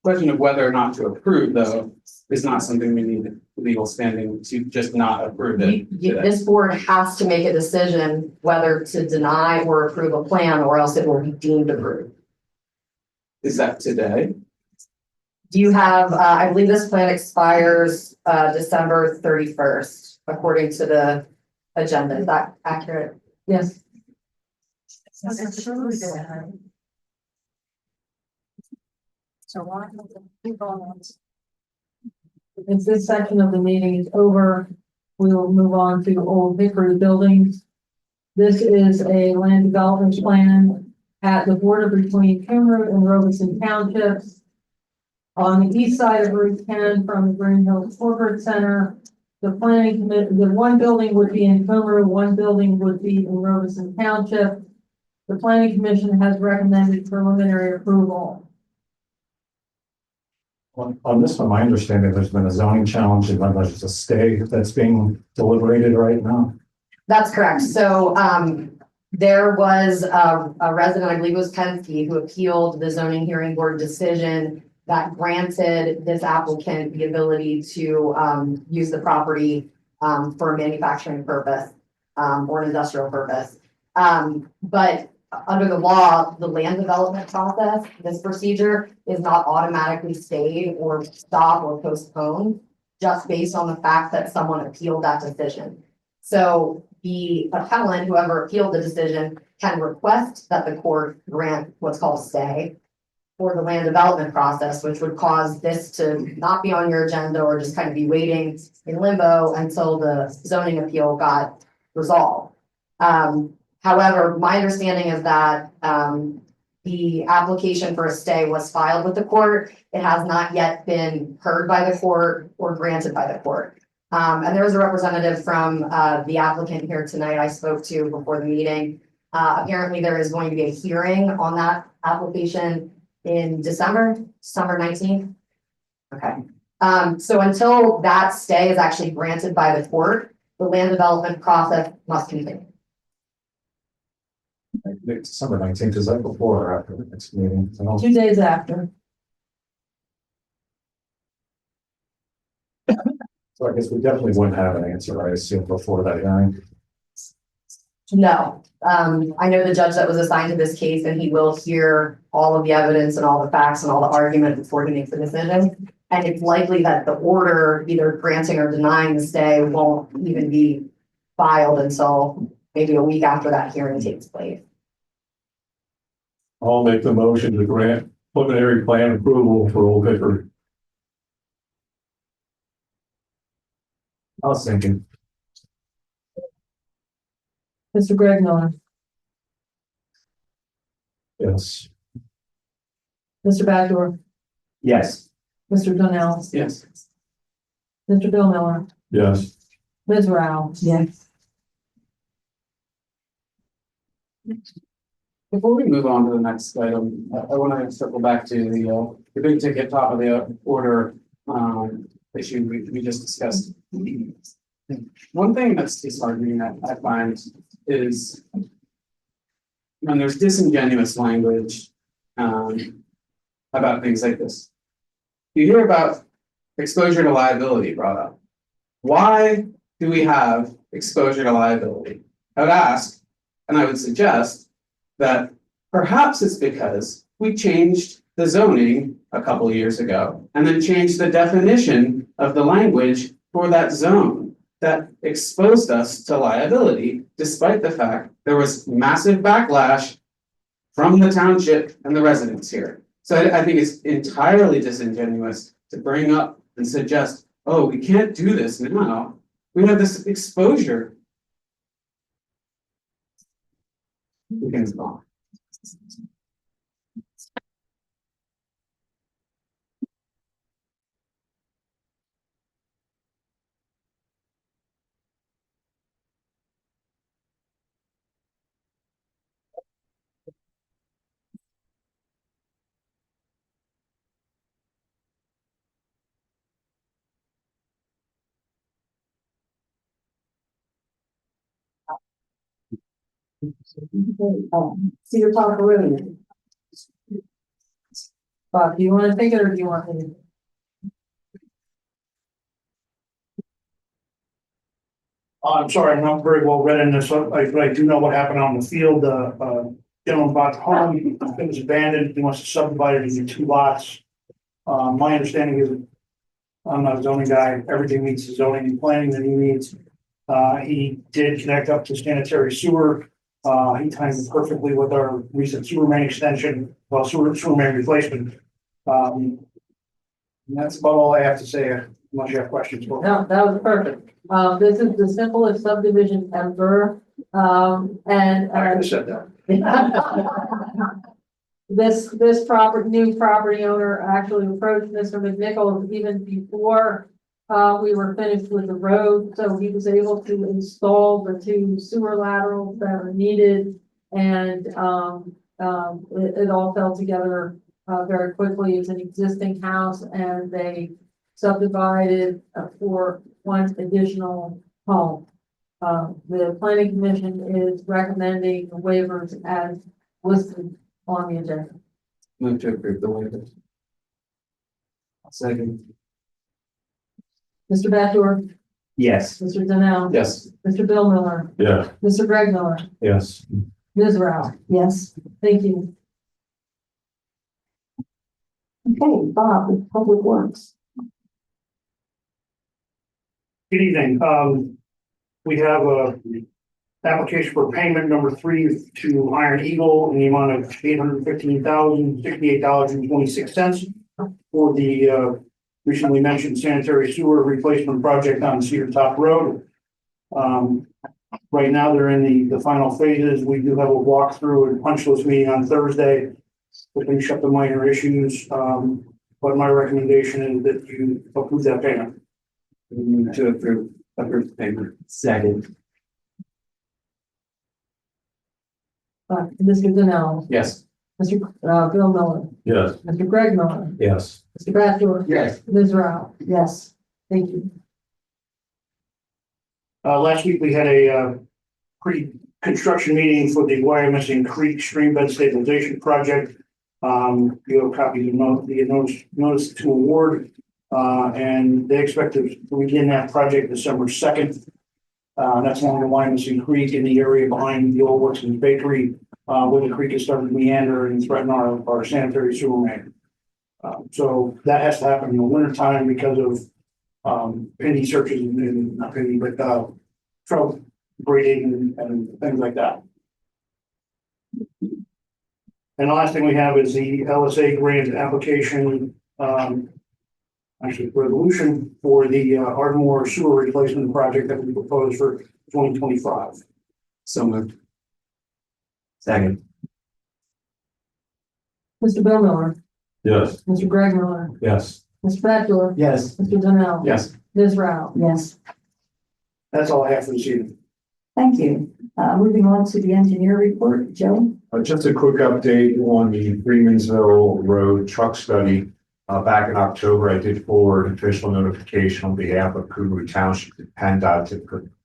question of whether or not to approve, though, is not something we need legal standing to just not approve it. This board has to make a decision whether to deny or approve a plan, or else it will be deemed approved. Is that today? Do you have, I believe this plan expires December 31st, according to the agenda. Is that accurate? Yes. So why? If this section of the meeting is over, we will move on to Old Hickory Buildings. This is a land development plan at the border between Cumru and Robeson Townships. On the east side of Route 10 from the Green Hills Corporate Center, the planning committee, the one building would be in Cumru, one building would be in Robeson Township. The planning commission has recommended preliminary approval. On this one, my understanding, there's been a zoning challenge and there's a stay that's being deliberated right now. That's correct. So there was a resident, I believe it was Penske, who appealed the zoning hearing board decision that granted this applicant the ability to use the property for a manufacturing purpose or an industrial purpose. But under the law, the land development process, this procedure is not automatically stayed or stopped or postponed just based on the fact that someone appealed that decision. So the appellant, whoever appealed the decision, can request that the court grant what's called a stay, for the land development process, which would cause this to not be on your agenda or just kind of be waiting in limbo until the zoning appeal got resolved. However, my understanding is that, the application for a stay was filed with the court. It has not yet been heard by the court or granted by the court. And there was a representative from, the applicant here tonight I spoke to before the meeting. Apparently there is going to be a hearing on that application in December 19th. Okay. So until that stay is actually granted by the court, the land development process must continue. December 19th, is that before or after the next meeting? I don't- 2 days after. So I guess we definitely wouldn't have an answer, I assume, before that hearing. No, I know the judge that was assigned to this case, and he will hear all of the evidence and all the facts and all the argument before he makes a decision. And it's likely that the order, either granting or denying the stay, won't even be filed until maybe a week after that hearing takes place. I'll make the motion to grant preliminary plan approval for Old Hickory. I was thinking, Mr. Greg Miller, Yes. Mr. Badger, Yes. Mr. Donnell, Yes. Mr. Bill Miller, Yes. Ms. Rao. Yes. Before we move on to the next item, I want to circle back to the big ticket top of the order, issue we just discussed. One thing that's disheartening that I find is when there's disingenuous language, about things like this. You hear about exposure to liability brought up. Why do we have exposure to liability? I would ask, and I would suggest that perhaps it's because we changed the zoning a couple of years ago and then changed the definition of the language for that zone that exposed us to liability, despite the fact there was massive backlash from the township and the residents here. So I think it's entirely disingenuous to bring up and suggest, oh, we can't do this now. We have this exposure. We can move on. Cedar Park Road. Bob, do you want to take it or do you want me to? I'm sorry, I'm not very well read in this, but I do know what happened on the field. Gentleman bought the home, it was abandoned, he wants to subdivide it into 2 lots. My understanding is, I'm not a zoning guy, everything meets the zoning and planning that he needs. He did connect up to sanitary sewer. He timed it perfectly with our recent sewer main extension, well, sewer main replacement. And that's about all I have to say, unless you have questions. No, that was perfect. This is the simplest subdivision ever. And I could have said that. this new property owner actually approached Mr. McNichol even before we were finished with the road, so he was able to install the 2 sewer laterals that are needed, and it all fell together very quickly. It's an existing house, and they subdivided for 1 additional home. The planning commission is recommending the waivers as listed on the agenda. Move to approve the waivers. Second. Mr. Badger, Yes. Mr. Donnell. Yes. Mr. Bill Miller, Yeah. Mr. Greg Miller, Yes. Ms. Rao. Yes. Thank you. Okay, Bob, with Public Works. Good evening. We have a application for payment number 3 to Iron Eagle in the amount of $815,068.26 for the recently mentioned sanitary sewer replacement project on Cedar Top Road. Right now, they're in the final phases. We do have a walkthrough and punch list meeting on Thursday to finish up the minor issues. But my recommendation is that you approve that payment. To approve the payment. Second, Mr. Donnell, Yes. Mr. Bill Miller, Yes. Mr. Greg Miller, Yes. Mr. Bachelor. Yes. Ms. Rao. Yes. Thank you. Last week, we had a pre-construction meeting for the Wyomissing Creek Stream Bed Stabilization Project. You have copies of the notice to award, and they expect to begin that project December 2nd. That's along the Wyomissing Creek in the area behind the old Worksman's Bakery, where the creek has started to meander and threaten our sanitary sewer main. So that has to happen in the wintertime because of penny searches and not penny, but trout breeding and things like that. And the last thing we have is the LSA grant application, actually resolution for the Ardmore sewer replacement project that we proposed for 2025. So moved. second, Mr. Bill Miller, Yes. Mr. Greg Miller, Yes. Mr. Bachelor. yes, Mr. Donnell. Yes. Ms. Rao. Yes. That's all I have for this evening. Thank you. Moving on to the engineer report, Joe. Just a quick update on the Freemansville Road truck study. Back in October, I did forward official notification on behalf of Cumru Township to PennDOT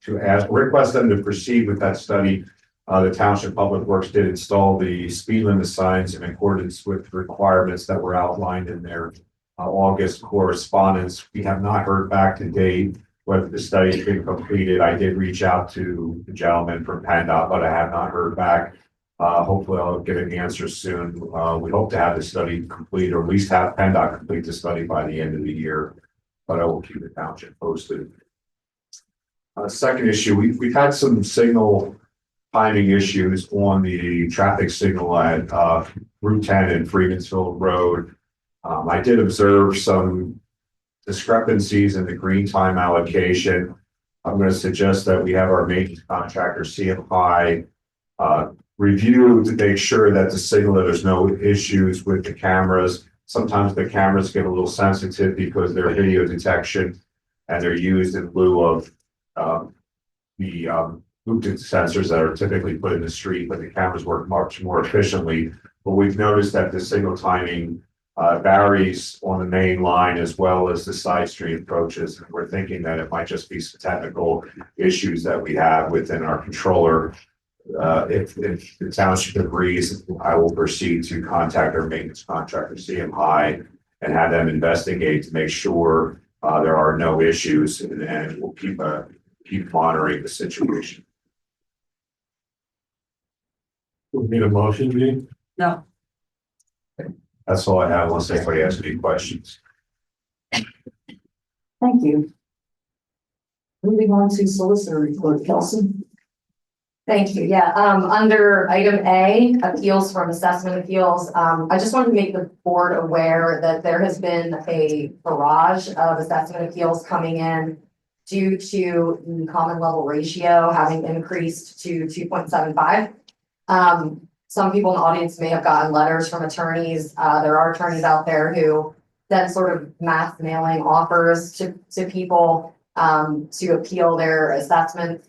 to request them to proceed with that study. The Township Public Works did install the speed limit signs in accordance with requirements that were outlined in their August correspondence. We have not heard back to date whether the study has been completed. I did reach out to the gentleman from PennDOT, but I have not heard back. Hopefully I'll get an answer soon. We hope to have the study complete, or at least have PennDOT complete the study by the end of the year, but I will keep the township posted. Second issue, we've had some signal timing issues on the traffic signal at Route 10 and Freemansville Road. I did observe some discrepancies in the green time allocation. I'm going to suggest that we have our maintenance contractor, CMI, review to make sure that the signal, that there's no issues with the cameras. Sometimes the cameras get a little sensitive because they're video detection and they're used in lieu of the movement sensors that are typically put in the street, but the cameras work much more efficiently. But we've noticed that the signal timing varies on the main line as well as the side street approaches. And we're thinking that it might just be some technical issues that we have within our controller. If the township agrees, I will proceed to contact our maintenance contractor, CMI, and have them investigate to make sure there are no issues, and we'll keep monitoring the situation. We need a motion, Gene? No. That's all I have, unless anybody has any questions. Thank you. Moving on to solicitor report, Kelsey. Thank you. Yeah, under item A, appeals from assessment appeals, I just wanted to make the board aware that there has been a barrage of assessment appeals coming in due to the common level ratio having increased to 2.75. Some people in the audience may have gotten letters from attorneys. There are attorneys out there who send sort of mass mailing offers to people to appeal their assessment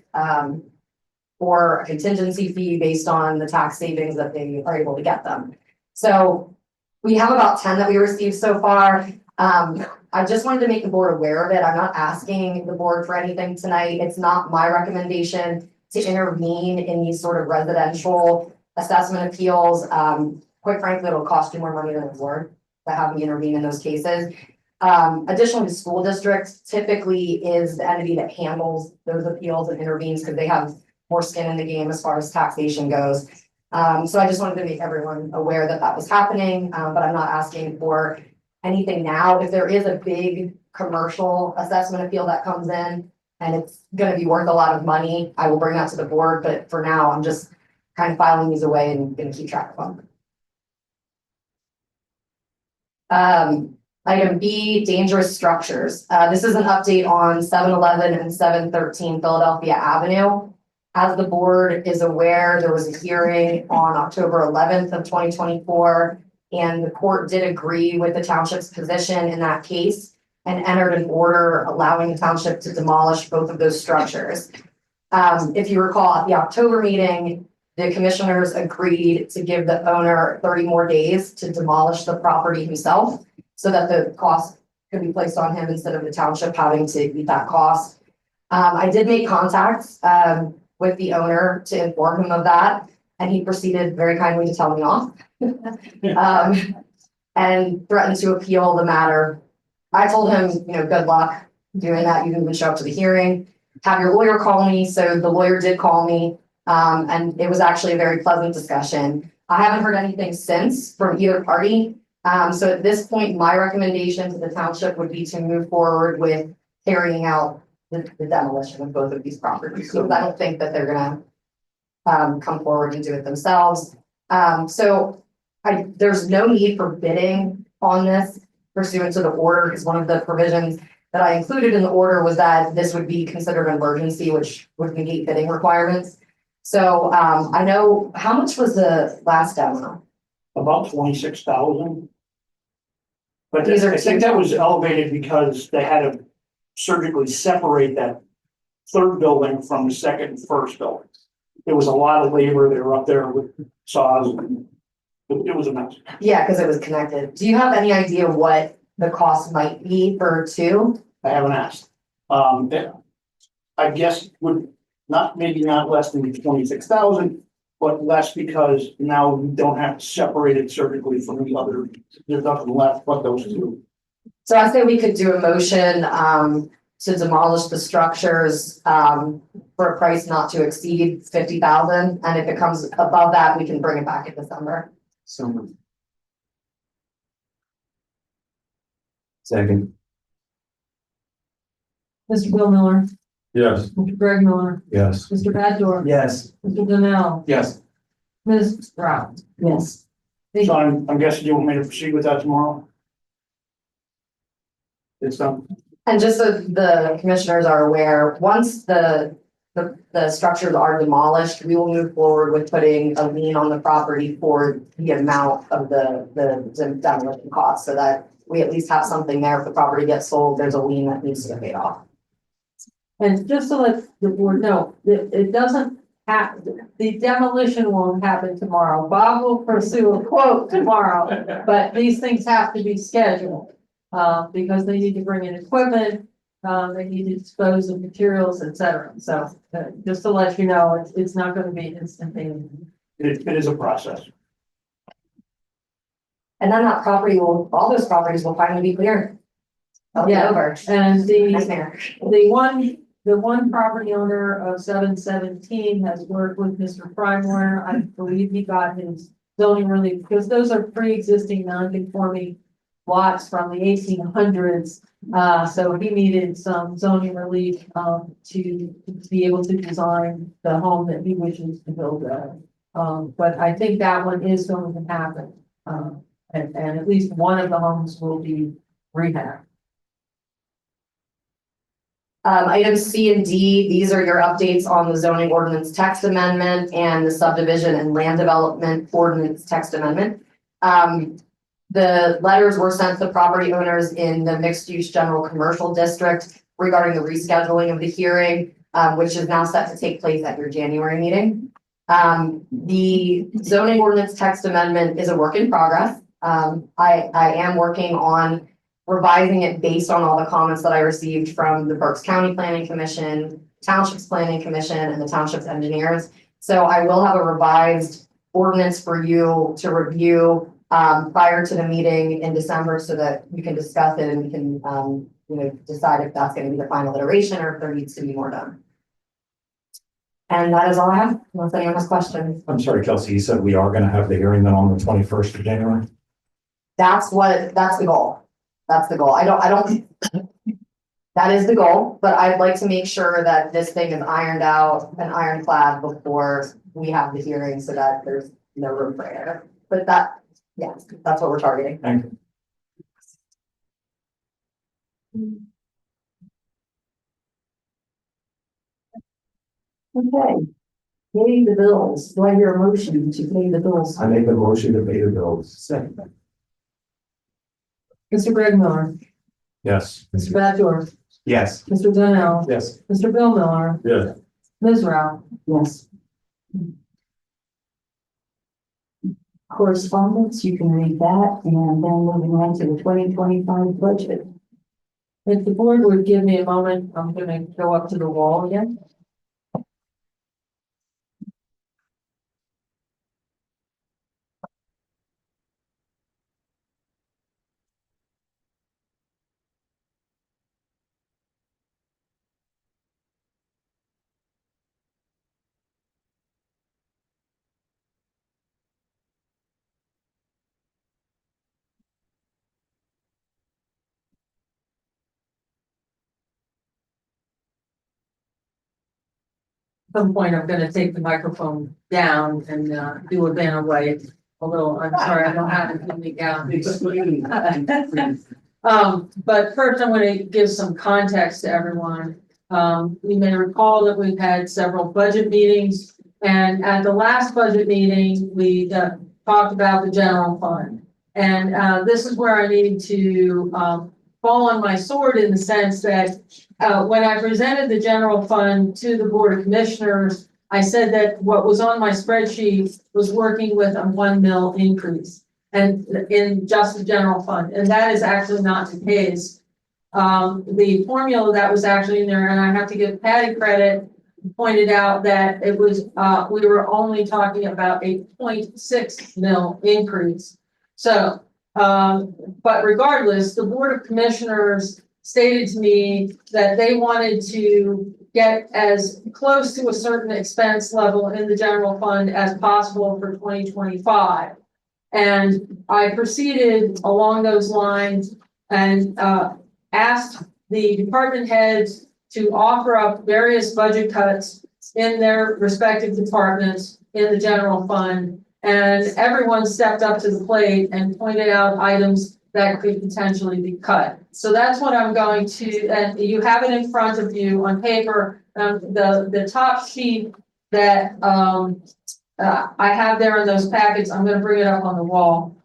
or a contingency fee based on the tax savings that they are able to get them. So we have about 10 that we received so far. I just wanted to make the board aware of it. I'm not asking the board for anything tonight. It's not my recommendation to intervene in these sort of residential assessment appeals. Quite frankly, it'll cost you more money than the board to have me intervene in those cases. Additionally, the school district typically is the entity that handles those appeals and intervenes because they have more skin in the game as far as taxation goes. So I just wanted to make everyone aware that that was happening, but I'm not asking for anything now. If there is a big commercial assessment appeal that comes in, and it's gonna be worth a lot of money, I will bring that to the board, but for now, I'm just kind of filing these away and gonna keep track of them. Item B, dangerous structures. This is an update on 711 and 713 Philadelphia Avenue. As the board is aware, there was a hearing on October 11th of 2024, and the court did agree with the township's position in that case and entered an order allowing the township to demolish both of those structures. If you recall, at the October meeting, the commissioners agreed to give the owner 30 more days to demolish the property himself so that the cost could be placed on him instead of the township having to eat that cost. I did make contacts with the owner to inform him of that, and he proceeded very kindly to tell me off. And threatened to appeal the matter. I told him, good luck doing that. You can even show up to the hearing, have your lawyer call me. So the lawyer did call me, and it was actually a very pleasant discussion. I haven't heard anything since from either party. So at this point, my recommendation to the township would be to move forward with carrying out the demolition of both of these properties. So I don't think that they're gonna come forward and do it themselves. There's no need for bidding on this pursuant to the order, because one of the provisions that I included in the order was that this would be considered an emergency, which would negate bidding requirements. So I know, how much was the last demo? About 26,000. But These are I think that was elevated because they had to surgically separate that third building from the second and first building. There was a lot of labor. They were up there with saws. It was a mess. Yeah, because it was connected. Do you have any idea what the cost might be for two? I haven't asked. I guess would maybe not less than 26,000, but less because now we don't have to separate it surgically from the other. There's nothing left but those two. So I say we could do a motion to demolish the structures for a price not to exceed 50,000. And if it comes above that, we can bring it back in December. So. Second, Mr. Bill Miller, Yes. Mr. Greg Miller, Yes. Mr. Baddoor, yes, Mr. Donnell, Yes. Ms. Rouse. Yes. So I'm guessing you want me to proceed with that tomorrow? It's done. And just so the commissioners are aware, once the structures are demolished, we will move forward with putting a lien on the property for the amount of the demolition cost, so that we at least have something there. If the property gets sold, there's a lien that needs to get paid off. And just to let the board know, it doesn't have, the demolition won't happen tomorrow. Bob will pursue a quote tomorrow, but these things have to be scheduled. Because they need to bring in equipment, they need to dispose of materials, etc. So just to let you know, it's not going to be instantaneous. It is a process. And then that property all those properties will finally be cleared. Yeah, Over. and Nightmare. the one property owner of 717 has worked with Mr. Primeware. I believe he got his zoning relief, because those are pre-existing non-conforming lots from the 1800s. So he needed some zoning relief to be able to design the home that he wishes to build. But I think that one is going to happen. And at least one of the homes will be rehabbed. Items C and D, these are your updates on the zoning ordinance text amendment and the subdivision and land development ordinance text amendment. The letters were sent to property owners in the mixed use general commercial district regarding the rescheduling of the hearing, which is now set to take place at your January meeting. The zoning ordinance text amendment is a work in progress. I am working on revising it based on all the comments that I received from the Berks County Planning Commission, Township's Planning Commission, and the Township's engineers. So I will have a revised ordinance for you to review prior to the meeting in December, so that we can discuss it and we can decide if that's going to be the final iteration or if there needs to be more done. And that is all I have, unless anyone has questions. I'm sorry, Kelsey, you said we are gonna have the hearing then on the 21st of January? That's the goal. That's the goal. I That is the goal, but I'd like to make sure that this thing is ironed out and ironclad before we have the hearing so that there's no room for error. But that, yeah, that's what we're targeting. Thank you. Okay. Paying the bills. Do I hear a motion to pay the bills? I make a motion to pay the bills. Second. Mr. Greg Miller, Yes. Mr. Bachelor, Yes. Mr. Donnell, Yes. Mr. Bill Miller, Yes. Ms. Rao. Yes. Correspondence, you can read that, and then moving on to the 2025 budget. If the board would give me a moment, I'm gonna go up to the wall again. At some point, I'm gonna take the microphone down and do a banner wave. Although I'm sorry, I don't have it in me down. But first I'm gonna give some context to everyone. You may recall that we've had several budget meetings, and at the last budget meeting, we talked about the general fund. And this is where I need to fall on my sword in the sense that when I presented the general fund to the Board of Commissioners, I said that what was on my spreadsheet was working with a 1 mil increase and in just the general fund, and that is actually not the case. The formula that was actually in there, and I have to give Patty credit, pointed out that it was, we were only talking about a 0.6 mil increase. So, but regardless, the Board of Commissioners stated to me that they wanted to get as close to a certain expense level in the general fund as possible for 2025. And I proceeded along those lines and asked the department heads to offer up various budget cuts in their respective departments in the general fund. And everyone stepped up to the plate and pointed out items that could potentially be cut. So that's what I'm going to, and you have it in front of you on paper. The top sheet that I have there in those packets, I'm going to bring it up on the wall.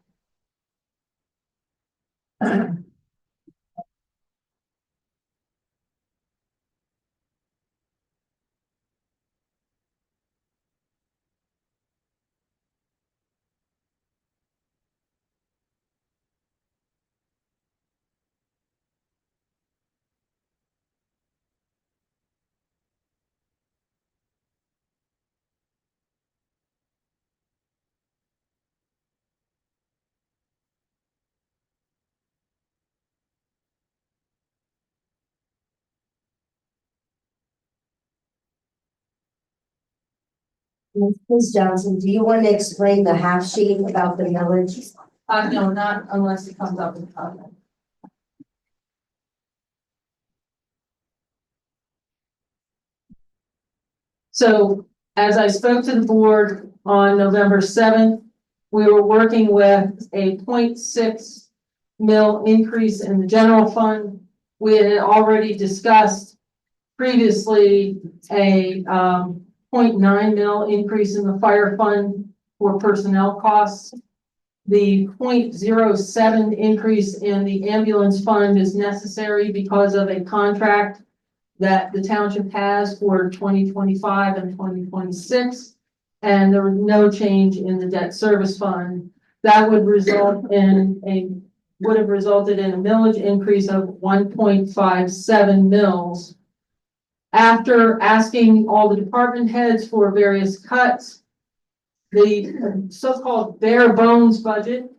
Ms. Johnson, do you want to explain the half sheet about the millage? No, not unless it comes up in comment. So as I spoke to the board on November 7th, we were working with a 0.6 mil increase in the general fund. We had already discussed previously a 0.9 mil increase in the fire fund for personnel costs. The 0.07 increase in the ambulance fund is necessary because of a contract that the township has for 2025 and 2026. And there was no change in the debt service fund. That would result in would have resulted in a millage increase of 1.57 mils. After asking all the department heads for various cuts, the so-called bare bones budget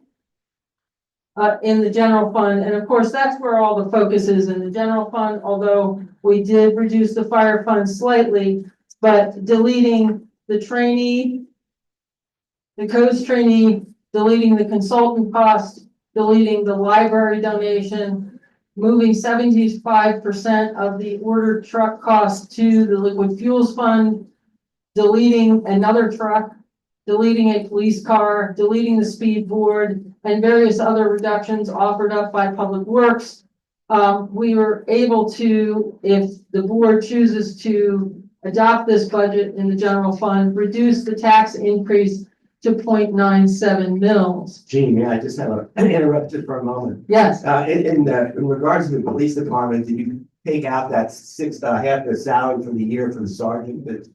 in the general fund, and of course, that's where all the focus is in the general fund, although we did reduce the fire fund slightly, but deleting the trainee, the codes trainee, deleting the consultant cost, deleting the library donation, moving 75% of the ordered truck cost to the liquid fuels fund, deleting another truck, deleting a police car, deleting the speed board, and various other reductions offered up by Public Works. We were able to, if the board chooses to adopt this budget in the general fund, reduce the tax increase to 0.97 mils. Gene, may I just have a interrupted for a moment? Yes, In regards to the police department, did you take out that half the salary for the year for the sergeant that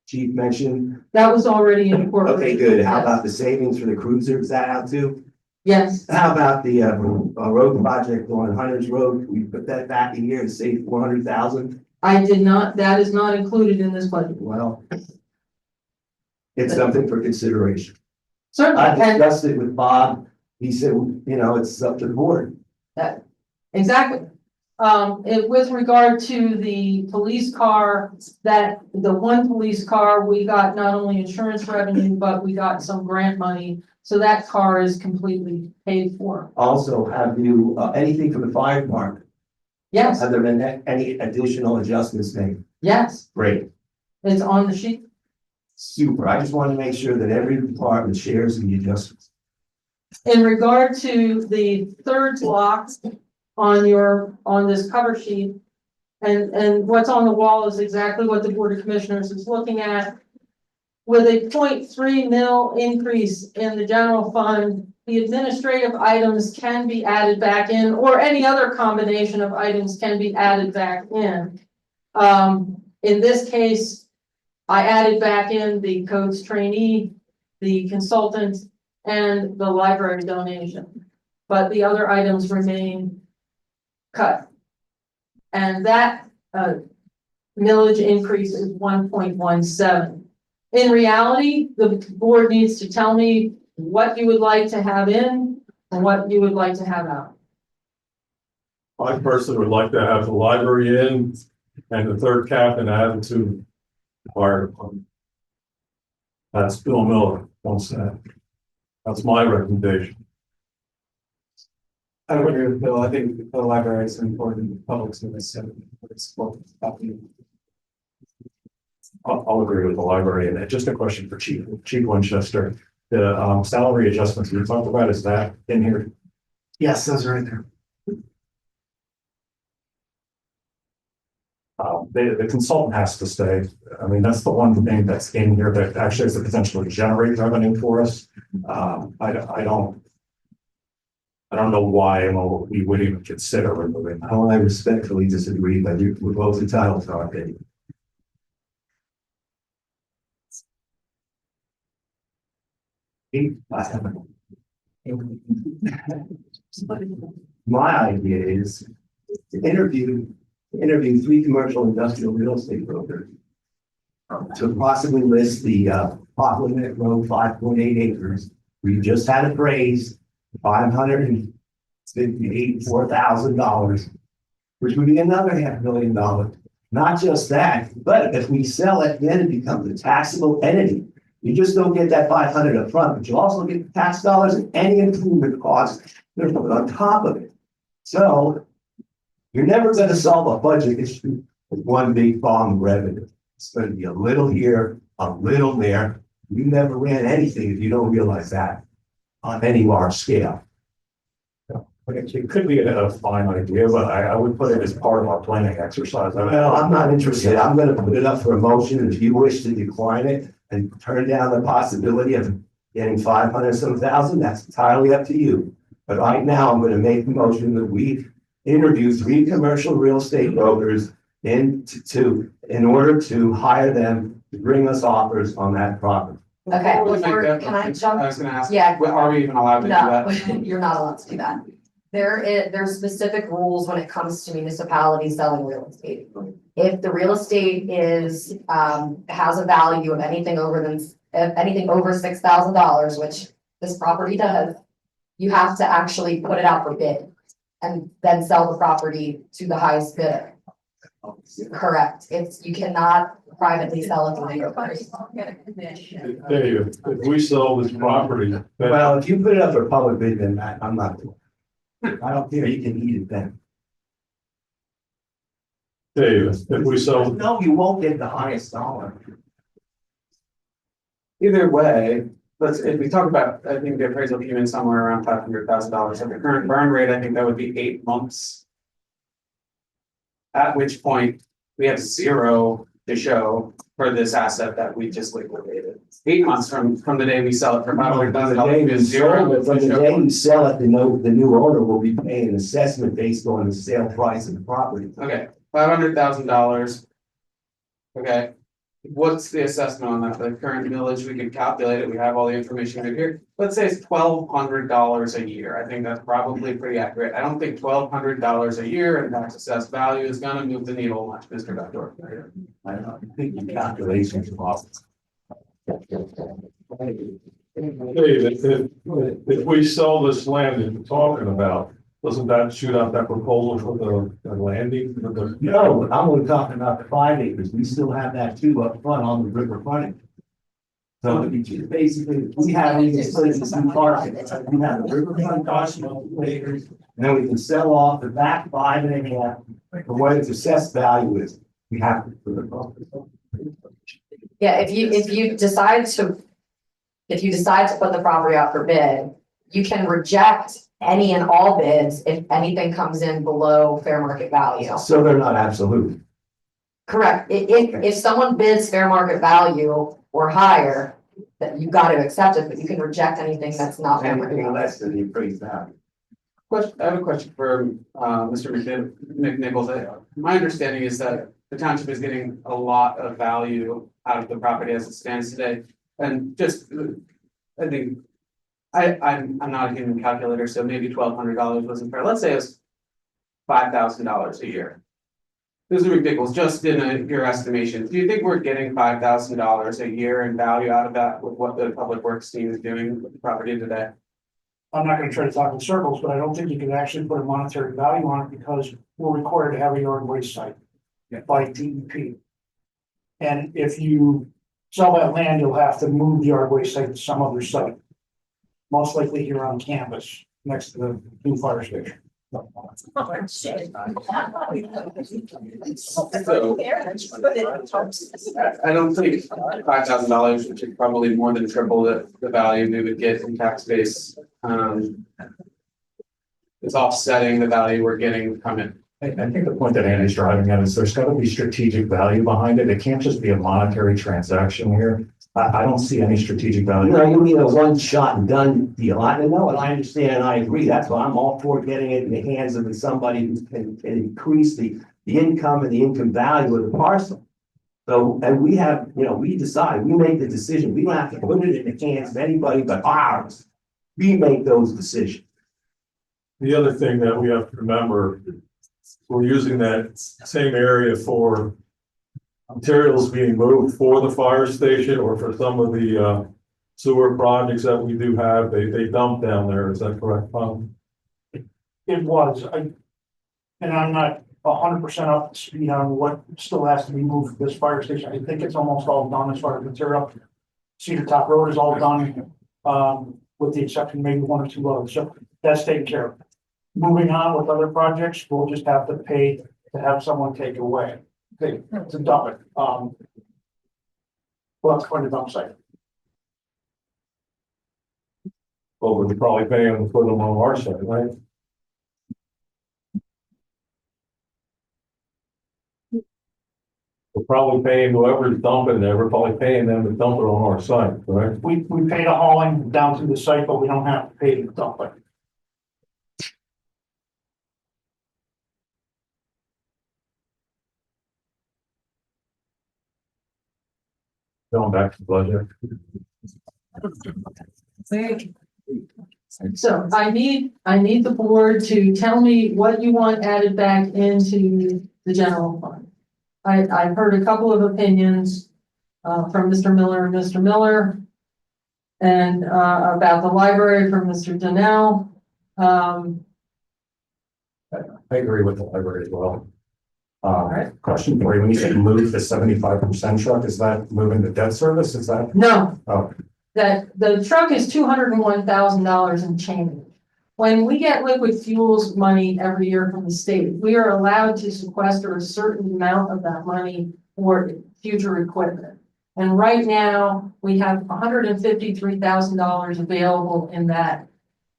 chief mentioned? that was already incorporated. Okay, good. How about the savings for the cruiser? Is that out too? Yes, How about the road project on Hunter's Road? We put that back a year to save 400,000. I did not, that is not included in this budget. Well, it's something for consideration. Certainly, I and discussed it with Bob. He said, it's up to the board. that, exactly. With regard to the police car, the one police car, we got not only insurance revenue, but we got some grant money. So that car is completely paid for. Also, have you, anything for the fire department? Yes, Have there been any additional adjustments made? yes, Great, it's on the sheet. super. I just want to make sure that every department shares in the adjustments. In regard to the third block on this cover sheet, and what's on the wall is exactly what the Board of Commissioners is looking at. With a 0.3 mil increase in the general fund, the administrative items can be added back in, or any other combination of items can be added back in. In this case, I added back in the codes trainee, the consultant, and the library donation, but the other items remain cut. And that millage increase is 1.17. In reality, the board needs to tell me what you would like to have in and what you would like to have out. I personally would like to have the library in and the third captain added to the fire department. That's Bill Miller, wants that. That's my recommendation. I would agree with Bill. I think the library is an important public service. I'll agree with the library, and just a question for Chief Winchester. The salary adjustments we talked about, is that in here? Yes, those are in there. The consultant has to stay. I mean, that's the one thing that's in here that actually has the potential to generate revenue for us. I don't know why we would even consider removing that. I respectfully disagree, but we're both entitled to our opinion. My idea is to interview 3 commercial industrial real estate brokers to possibly list the Poplar Road 5.8 acres. We just had appraised $584,000, which would be another $500,000. Not just that, but if we sell it, then it becomes a taxable entity. You just don't get that 500 up front, but you also get the tax dollars and any improvement costs that are put on top of it. So you're never going to solve a budget issue with one big bomb of revenue. It's going to be a little here, a little there. You never ran anything if you don't realize that on any large scale. It could be a fine idea, but I would put it as part of our planning exercise. Well, I'm not interested. I'm going to put it up for a motion. If you wish to decline it and turn down the possibility of getting 500-some-thousand, that's entirely up to you. But right now, I'm going to make the motion that we interview 3 commercial real estate brokers in order to hire them to bring us offers on that property. Okay, Before we make that can I motion, jump? I was gonna ask, Yeah. are we even allowed to do No, that? you're not allowed to do that. There's specific rules when it comes to municipalities selling real estate. If the real estate is, has a value of anything over $6,000, which this property does, you have to actually put it out for bid and then sell the property to the highest bidder. Correct. You cannot privately sell it to the person. Dave, if we sell this property, then Well, if you put it up for public bid, then I'm not doing it. I don't care. You can eat it then. Dave, if we sell, No, you won't get the highest dollar. Either way, if we talk about, I think the appraisal came in somewhere around $500,000. At the current burn rate, I think that would be 8 months. At which point, we have 0 to show for this asset that we just liquidated. 8 months from the day we sell it for $500,000. we have 0 From to the show. day you sell it, the new owner will be paying an assessment based on the sale price of the property. Okay, $500,000. Okay, what's the assessment on that? The current millage, we can calculate it. We have all the information right here. Let's say it's $1,200 a year. I think that's probably pretty accurate. I don't think $1,200 a year in tax assessed value is gonna move the needle much, Mr. Doctor. I don't think the calculations are off. Dave, if we sell this land that you're talking about, doesn't that shoot out that proposal for the landing? For the- No, I'm only talking about the 5 acres. We still have that too up front on the river fronting. So basically, we have these places in parking. We have the riverfront parcel of 2 acres, and then we can sell off the back 5.5. For what its assessed value is, we have to put it on. Yeah, if you decide to put the property out for bid, you can reject any and all bids if anything comes in below fair market value. So they're not absolute. Correct. If someone bids fair market value or higher, that you got to accept it, but you can reject anything that's not fair market Anything value. less than the appraised value. I have a question for Mr. McNichols. My understanding is that the township is getting a lot of value out of the property as it stands today. And just, I think, I'm not a human calculator, so maybe $1,200 wasn't fair. Let's say it's $5,000 a year. This is ridiculous, just in your estimation. Do you think we're getting $5,000 a year in value out of that with what the public works team is doing with the property today? I'm not gonna try to talk in circles, but I don't think you can actually put a monetary value on it because we're required to have a yard waste site by DEP. And if you sell that land, you'll have to move the yard waste site to some other site. Most likely here on campus, next to the new fire station. I don't think $5,000, which is probably more than triple the value we would get in tax base. It's offsetting the value we're getting from it. I think the point that Andy's driving at is there's got to be strategic value behind it. It can't just be a monetary transaction here. I don't see any strategic value. You know, you need a one shot and done deal. I know, and I understand, I agree. That's why I'm all for getting it in the hands of somebody who can increase the income and the income value of the parcel. So, and we have, we decide, we make the decision. We don't have to put it in the hands of anybody but ours. We make those decisions. The other thing that we have to remember, we're using that same area for materials being moved for the fire station or for some of the sewer projects that we do have. They dump down there. Is that correct, Tom? It was, and I'm not 100% up to speed on what still has to be moved for this fire station. I think it's almost all done as far as material. Cedar Top Road is all done, with the exception maybe 1 or 2 others. So that's taken care of. Moving on with other projects, we'll just have to pay to have someone take away, to dump it. Well, that's quite a dump site. Well, we're probably paying them to put them on our side, right? We're probably paying whoever's dumping there, we're probably paying them to dump it on our site, correct? We pay the hauling down to the site, but we don't have to pay to dump it. Going back to the budget. So I need the board to tell me what you want added back into the general fund. I've heard a couple of opinions from Mr. Miller and Mr. Miller. And about the library from Mr. Donnell. I agree with the library as well. Question for you, when you say move the 75% truck, is that moving the debt service? Is that? No. Oh, That the truck is $201,000 and change. when we get liquid fuels money every year from the state, we are allowed to sequester a certain amount of that money for future equipment. And right now, we have $153,000 available in that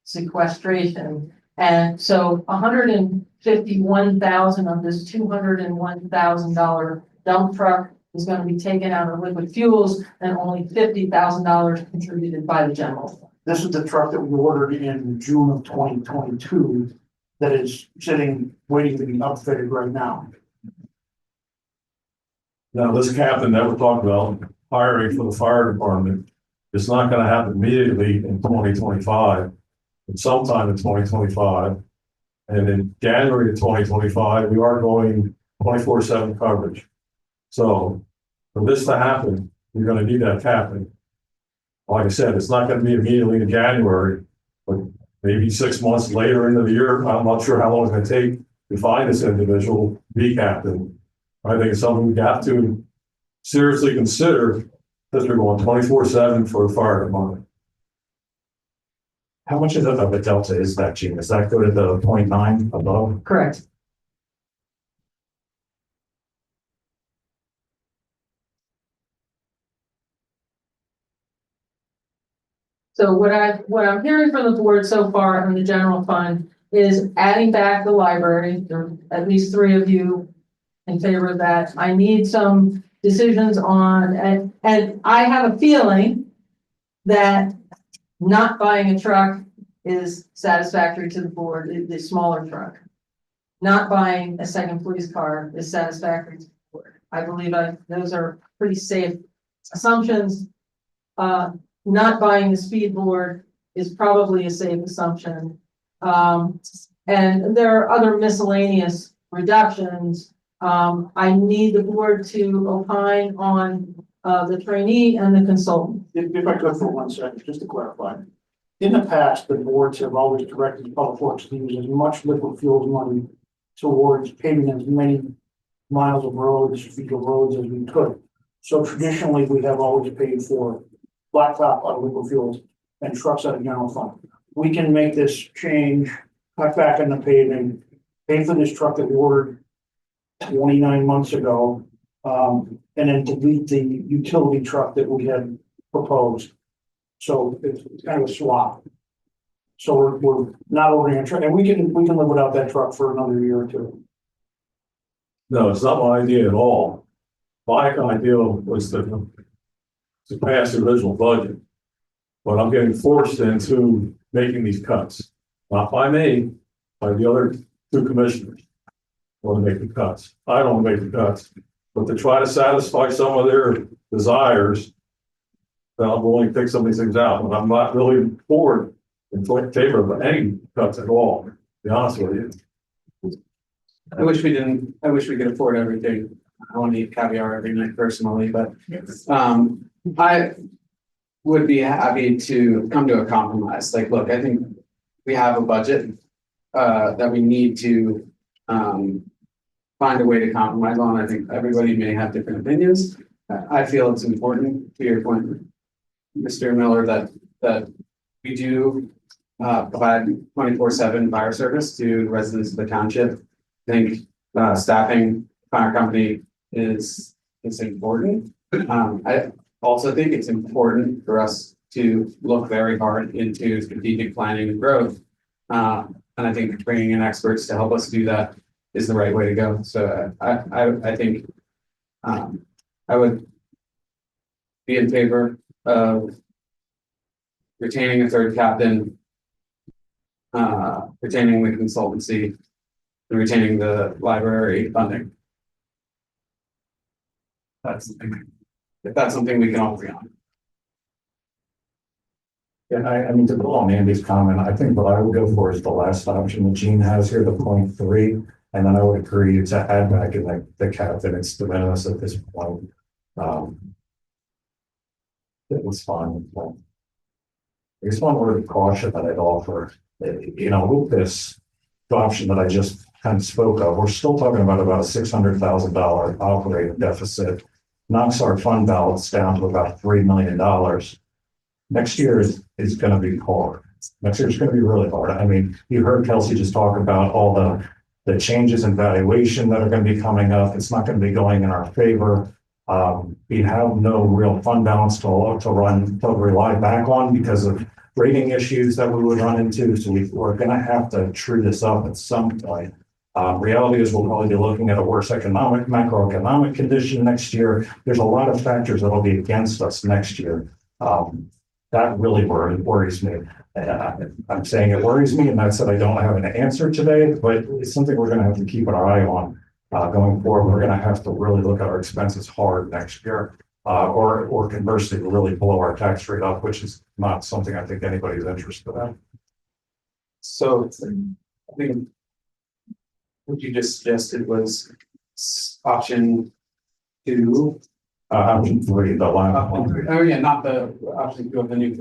sequestration. And so $151,000 of this $201,000 dump truck is going to be taken out of liquid fuels, and only $50,000 contributed by the general fund. This is the truck that we ordered in June of 2022 that is sitting, waiting to be upfitted right now. Now, this captain that we're talking about hiring for the fire department, it's not gonna happen immediately in 2025. It's sometime in 2025. And in January of 2025, we are going 24/7 coverage. So for this to happen, you're gonna need that captain. Like I said, it's not gonna be immediately in January, but maybe 6 months later into the year. I'm not sure how long it's gonna take to find this individual to be captain. I think it's something we have to seriously consider, because we're going 24/7 for the fire department. How much of a delta is that, Gene? Does that go to the 0.9 above? Correct. So what I'm hearing from the board so far on the general fund is adding back the library. There are at least 3 of you in favor of that. I need some decisions on, and I have a feeling that not buying a truck is satisfactory to the board, the smaller truck. Not buying a second police car is satisfactory to the board. I believe those are pretty safe assumptions. Not buying the speed board is probably a safe assumption. And there are other miscellaneous reductions. I need the board to opine on the trainee and the consultant. If I could for 1 second, just to clarify. In the past, the boards have always directed public works to use as much liquid fuels money towards paving as many miles of roads, feet of roads as we could. So traditionally, we have always paid for blacktop out of liquid fuels and trucks out of general fund. We can make this change, cut back on the paving, pay for this truck that we ordered 29 months ago, and then delete the utility truck that we had proposed. So it's kind of a swap. So we're not ordering a truck, and we can live without that truck for another year or 2. No, it's not my idea at all. My idea was to pass the original budget. But I'm getting forced into making these cuts. Not by me, by the other 2 commissioners. Want to make the cuts. I don't make the cuts. But to try to satisfy some of their desires, then I'm willing to take some of these things out. And I'm not really in favor of any cuts at all, to be honest with you. I wish we could afford everything. I want to eat caviar every night personally, but I would be happy to come to a compromise. Like, look, I think we have a budget that we need to find a way to compromise on. I think everybody may have different opinions. I feel it's important, to your point, Mr. Miller, that we do provide 24/7 fire service to residents of the township. I think staffing fire company is important. I also think it's important for us to look very hard into strategic planning and growth. And I think bringing in experts to help us do that is the right way to go. So I think I would be in favor of retaining a 3rd captain, retaining the consultancy, and retaining the library funding. If that's something we can all agree on. Yeah, I mean, to go on Andy's comment, I think what I would go for is the last option that Gene has here, the 0.3. And then I would agree to add back in the captain. It's de minimis at this point. It was fine. I guess one word of caution that I'd offer, with this option that I just kind of spoke of, we're still talking about a $600,000 operating deficit. Knocks our fund balance down to about $3 million. Next year is going to be hard. Next year's gonna be really hard. I mean, you heard Kelsey just talk about all the changes in valuation that are gonna be coming up. It's not gonna be going in our favor. We have no real fund balance to rely back on because of rating issues that we would run into. So we're gonna have to true this up at some point. Reality is we'll probably be looking at a worse macroeconomic condition next year. There's a lot of factors that'll be against us next year. That really worries me. I'm saying it worries me, and that's that I don't have an answer today, but it's something we're gonna have to keep an eye on. Going forward, we're gonna have to really look at our expenses hard next year. Or conversely, really blow our tax rate up, which is not something I think anybody's interested in. So, I think what you just suggested was option 2. Option 3, the line. Oh, yeah, not the option 2 of the new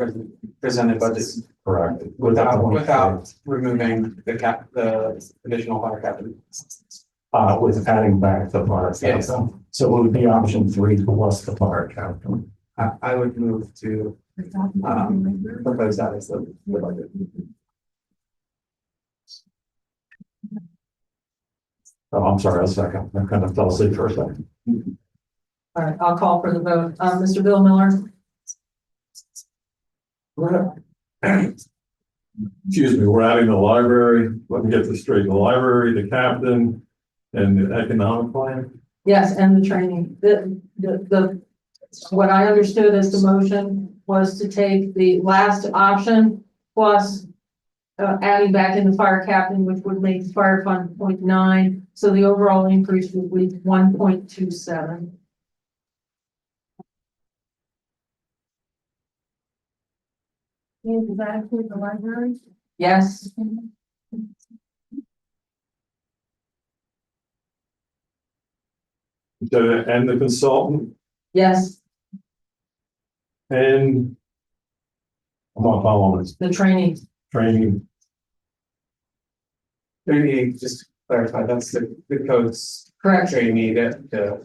presented budget. Correct. Without removing the additional fire captain. With adding back the fire Yes. captain. So it would be option 3 plus the fire captain. I would move to propose that as the budget. Oh, I'm sorry, a second. I kind of fell asleep for a second. All right, I'll call for the vote. Mr. Bill Miller, Excuse me, we're adding the library, let me get this straight, the library, the captain, and the economic plan. yes, and the training. What I understood as the motion was to take the last option plus adding back in the fire captain, which would make the fire fund 0.9. So the overall increase would be 1.27. Does that include the library? Yes, And the consultant, yes, and I'm not following this, the training. training, Maybe just to clarify, that's the codes Correct, trainee to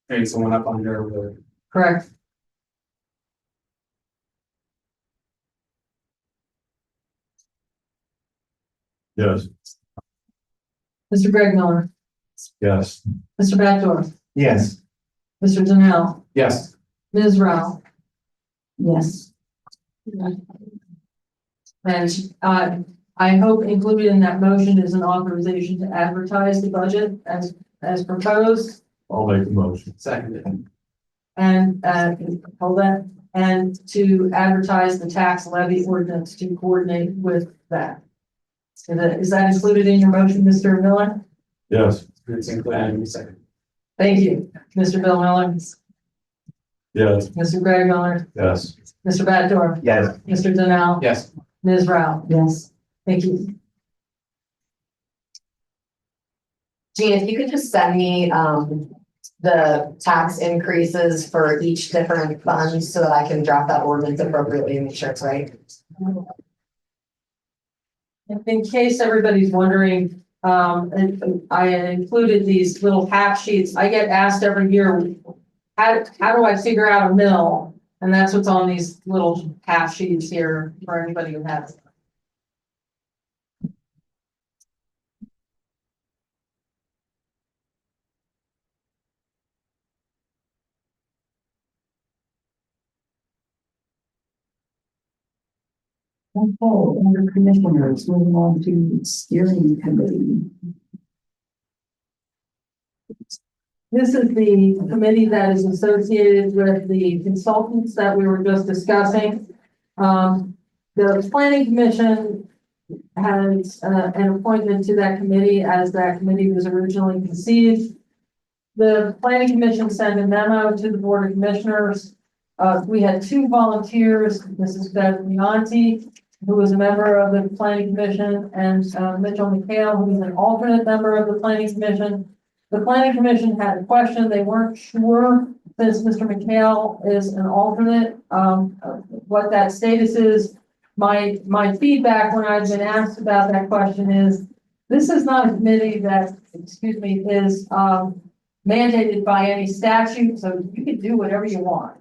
train someone up under the. correct. yes, Mr. Greg Miller, yes, Mr. Backdoor, Yes. Mr. Donnell, Yes. Ms. Rao. Yes. And I hope included in that motion is an authorization to advertise the budget as proposed. I'll make the motion. Seconded. And hold that, and to advertise the tax levy ordinance to coordinate with that. Is that included in your motion, Mr. Miller? Yes, It's included in the second. Thank you, Mr. Bill Miller, yes, Mr. Greg Miller, yes, Mr. Backdoor, Yes. Mr. Donnell, Yes. Ms. Rao. Yes. Thank you. Gene, if you could just send me, the tax increases for each different fund so that I can draft that ordinance appropriately and make sure it's right. In case everybody's wondering, and I included these little half sheets. I get asked every year, how do I figure out a mill? And that's what's on these little half sheets here for anybody who has it. Okay, under commissioners, moving on to steering committee. This is the committee that is associated with the consultants that we were just discussing. The planning commission has an appointment to that committee as that committee was originally conceived. The planning commission sent a memo to the board of commissioners. We had 2 volunteers, Mrs. Beth Leonti, who was a member of the planning commission, and Mitchell McHale, who was an alternate member of the planning commission. The planning commission had a question. They weren't sure, since Mr. McHale is an alternate, what that status is. My feedback when I've been asked about that question is, this is not a committee that, is mandated by any statute, so you can do whatever you want.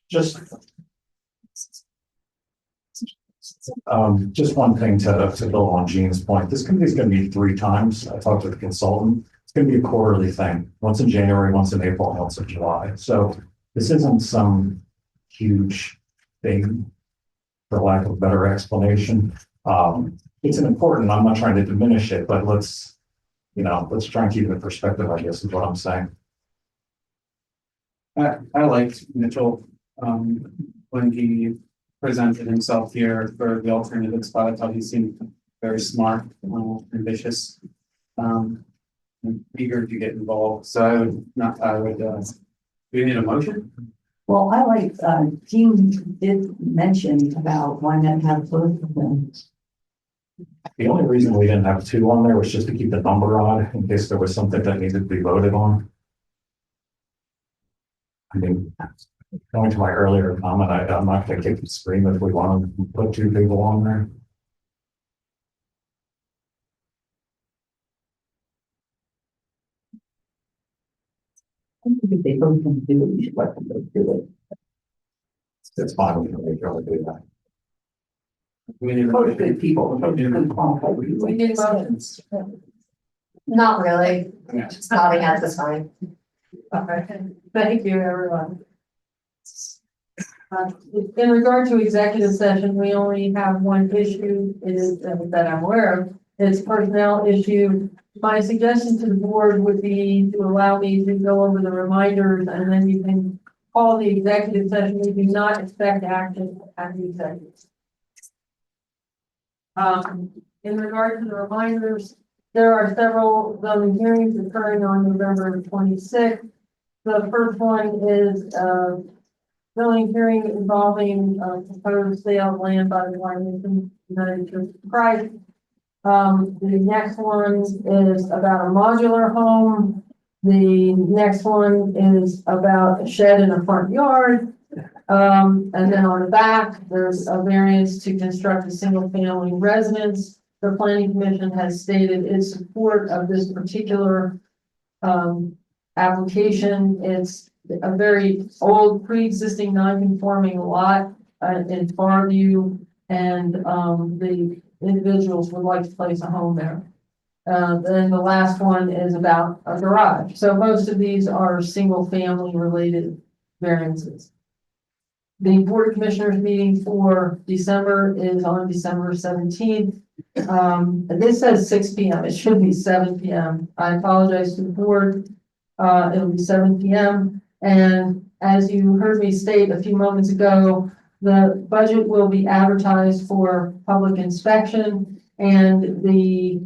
Just Just one thing to build on Gene's point. This company's gonna be 3 times. I talked to the consultant. It's gonna be a quarterly thing, once in January, once in April, and once in July. So this isn't some huge thing, for lack of a better explanation. It's an important, I'm not trying to diminish it, but let's try and keep it in perspective, I guess, is what I'm saying. I liked Mitchell, when he presented himself here for the alternative spot. I thought he seemed very smart, ambitious, and eager to get involved. So I would, do you need a motion? Well, I like, Jean did mention about why not have both of them. The only reason we didn't have 2 on there was just to keep the number odd in case there was something that needed to be voted on. I mean, going to my earlier comment, I'm not gonna kick the screen if we want to put 2 people on there. I think if they both can do it, we should let them both do it. It's fine, we can make sure we do that. We need a Both motion. good people, both good qualified people. We need motions. Not really, Yeah. just nodding at this time. Okay, thank you, everyone. In regard to executive session, we only have one issue, it is that I'm aware of, it's personnel issue. My suggestion to the board would be to allow me to go over the reminders and then you can call the executive session. We do not expect action at the executive. In regard to the reminders, there are several zoning hearings occurring on November 26th. The first one is zoning hearing involving proposed sale of land by the Wyoming United Church of Christ. The next one is about a modular home. The next one is about a shed in a front yard. And then on the back, there's a variance to construct a single family residence. The planning commission has stated its support of this particular application. It's a very old pre-existing non-conforming lot in Farview, and the individuals would like to place a home there. Then the last one is about a garage. So most of these are single family related variances. The Board of Commissioners meeting for December is on December 17th. This says 6 p.m. It should be 7 p.m. I apologize to the board. It'll be 7 p.m. And as you heard me state a few moments ago, the budget will be advertised for public inspection, and the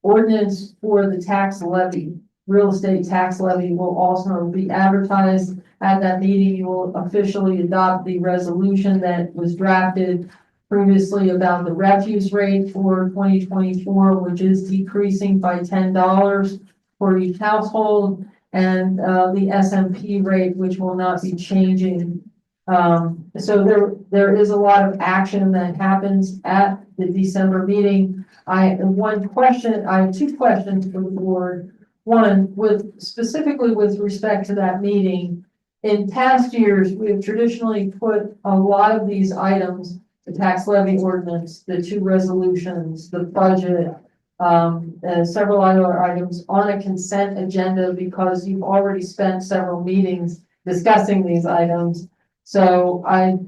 ordinance for the tax levy, real estate tax levy, will also be advertised. At that meeting, you will officially adopt the resolution that was drafted previously about the refuse rate for 2024, which is decreasing by $10 for each household, and the SMP rate, which will not be changing. So there is a lot of action that happens at the December meeting. I have 2 questions for the board. One, specifically with respect to that meeting. In past years, we have traditionally put a lot of these items, the tax levy ordinance, the 2 resolutions, the budget, and several other items on a consent agenda because you've already spent several meetings discussing these items. So I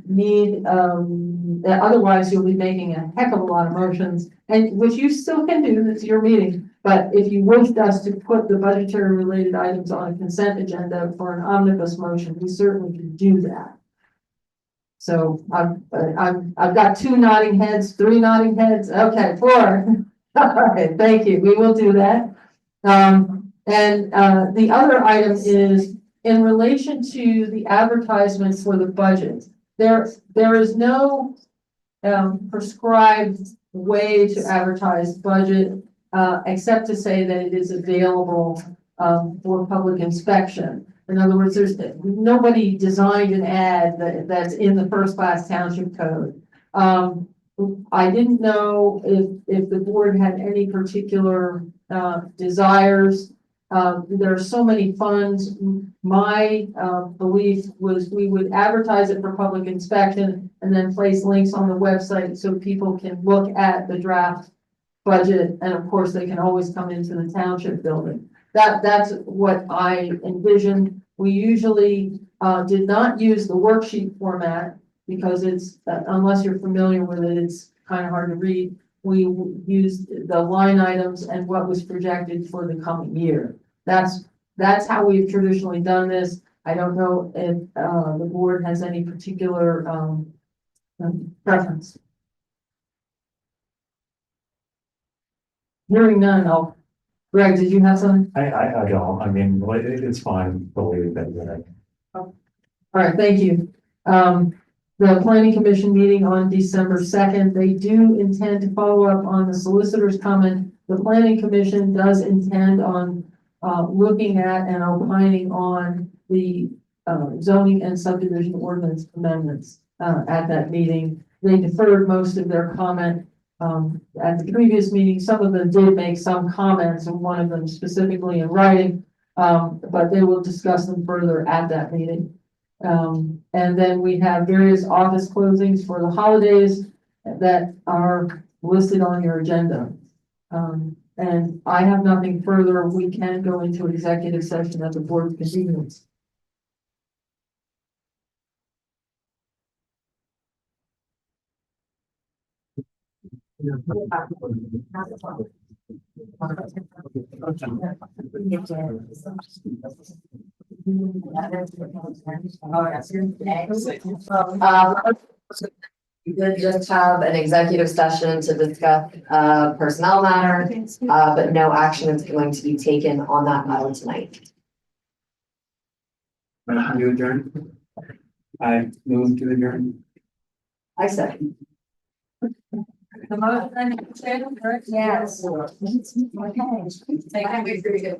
need, otherwise you'll be making a heck of a lot of motions, and which you still can do, it's your meeting. But if you wished us to put the budgetary related items on a consent agenda for an omnibus motion, we certainly can do that. So I've got 2 nodding heads, 3 nodding heads. Okay, 4. All right, thank you. We will do that. The other item is in relation to the advertisements for the budget. There is no prescribed way to advertise budget, except to say that it is available for public inspection. In other words, there's nobody designed an ad that's in the first class township code. I didn't know if the board had any particular desires There are so many funds. My, belief was we would advertise it for public inspection and then place links on the website so people can look at the draft budget. And of course, they can always come into the township building. That's what I envisioned. We usually, did not use the worksheet format because it's, unless you're familiar with it, it's kind of hard to read. We used the line items and what was projected for the coming year. That's how we've traditionally done this. I don't know if, the board has any particular, preference. Hearing none, Greg, did you have something? I don't, I mean, it's fine, believe that. All right, thank you. The planning commission meeting on December 2nd, they do intend to follow up on the solicitor's comment. The planning commission does intend on looking at and opining on the zoning and subdivision ordinance amendments at that meeting. They deferred most of their comment at the previous meeting. Some of them did make some comments, and one of them specifically in writing, but they will discuss them further at that meeting. And then we have various office closings for the holidays that are listed on your agenda. And I have nothing further. We can go into executive session at the board's convenience. We did just have an executive session to discuss personnel matter, but no action is going to be taken on that matter tonight. You adjourn? I move to adjourn. I second. The motion, yes. Okay. Thank you for your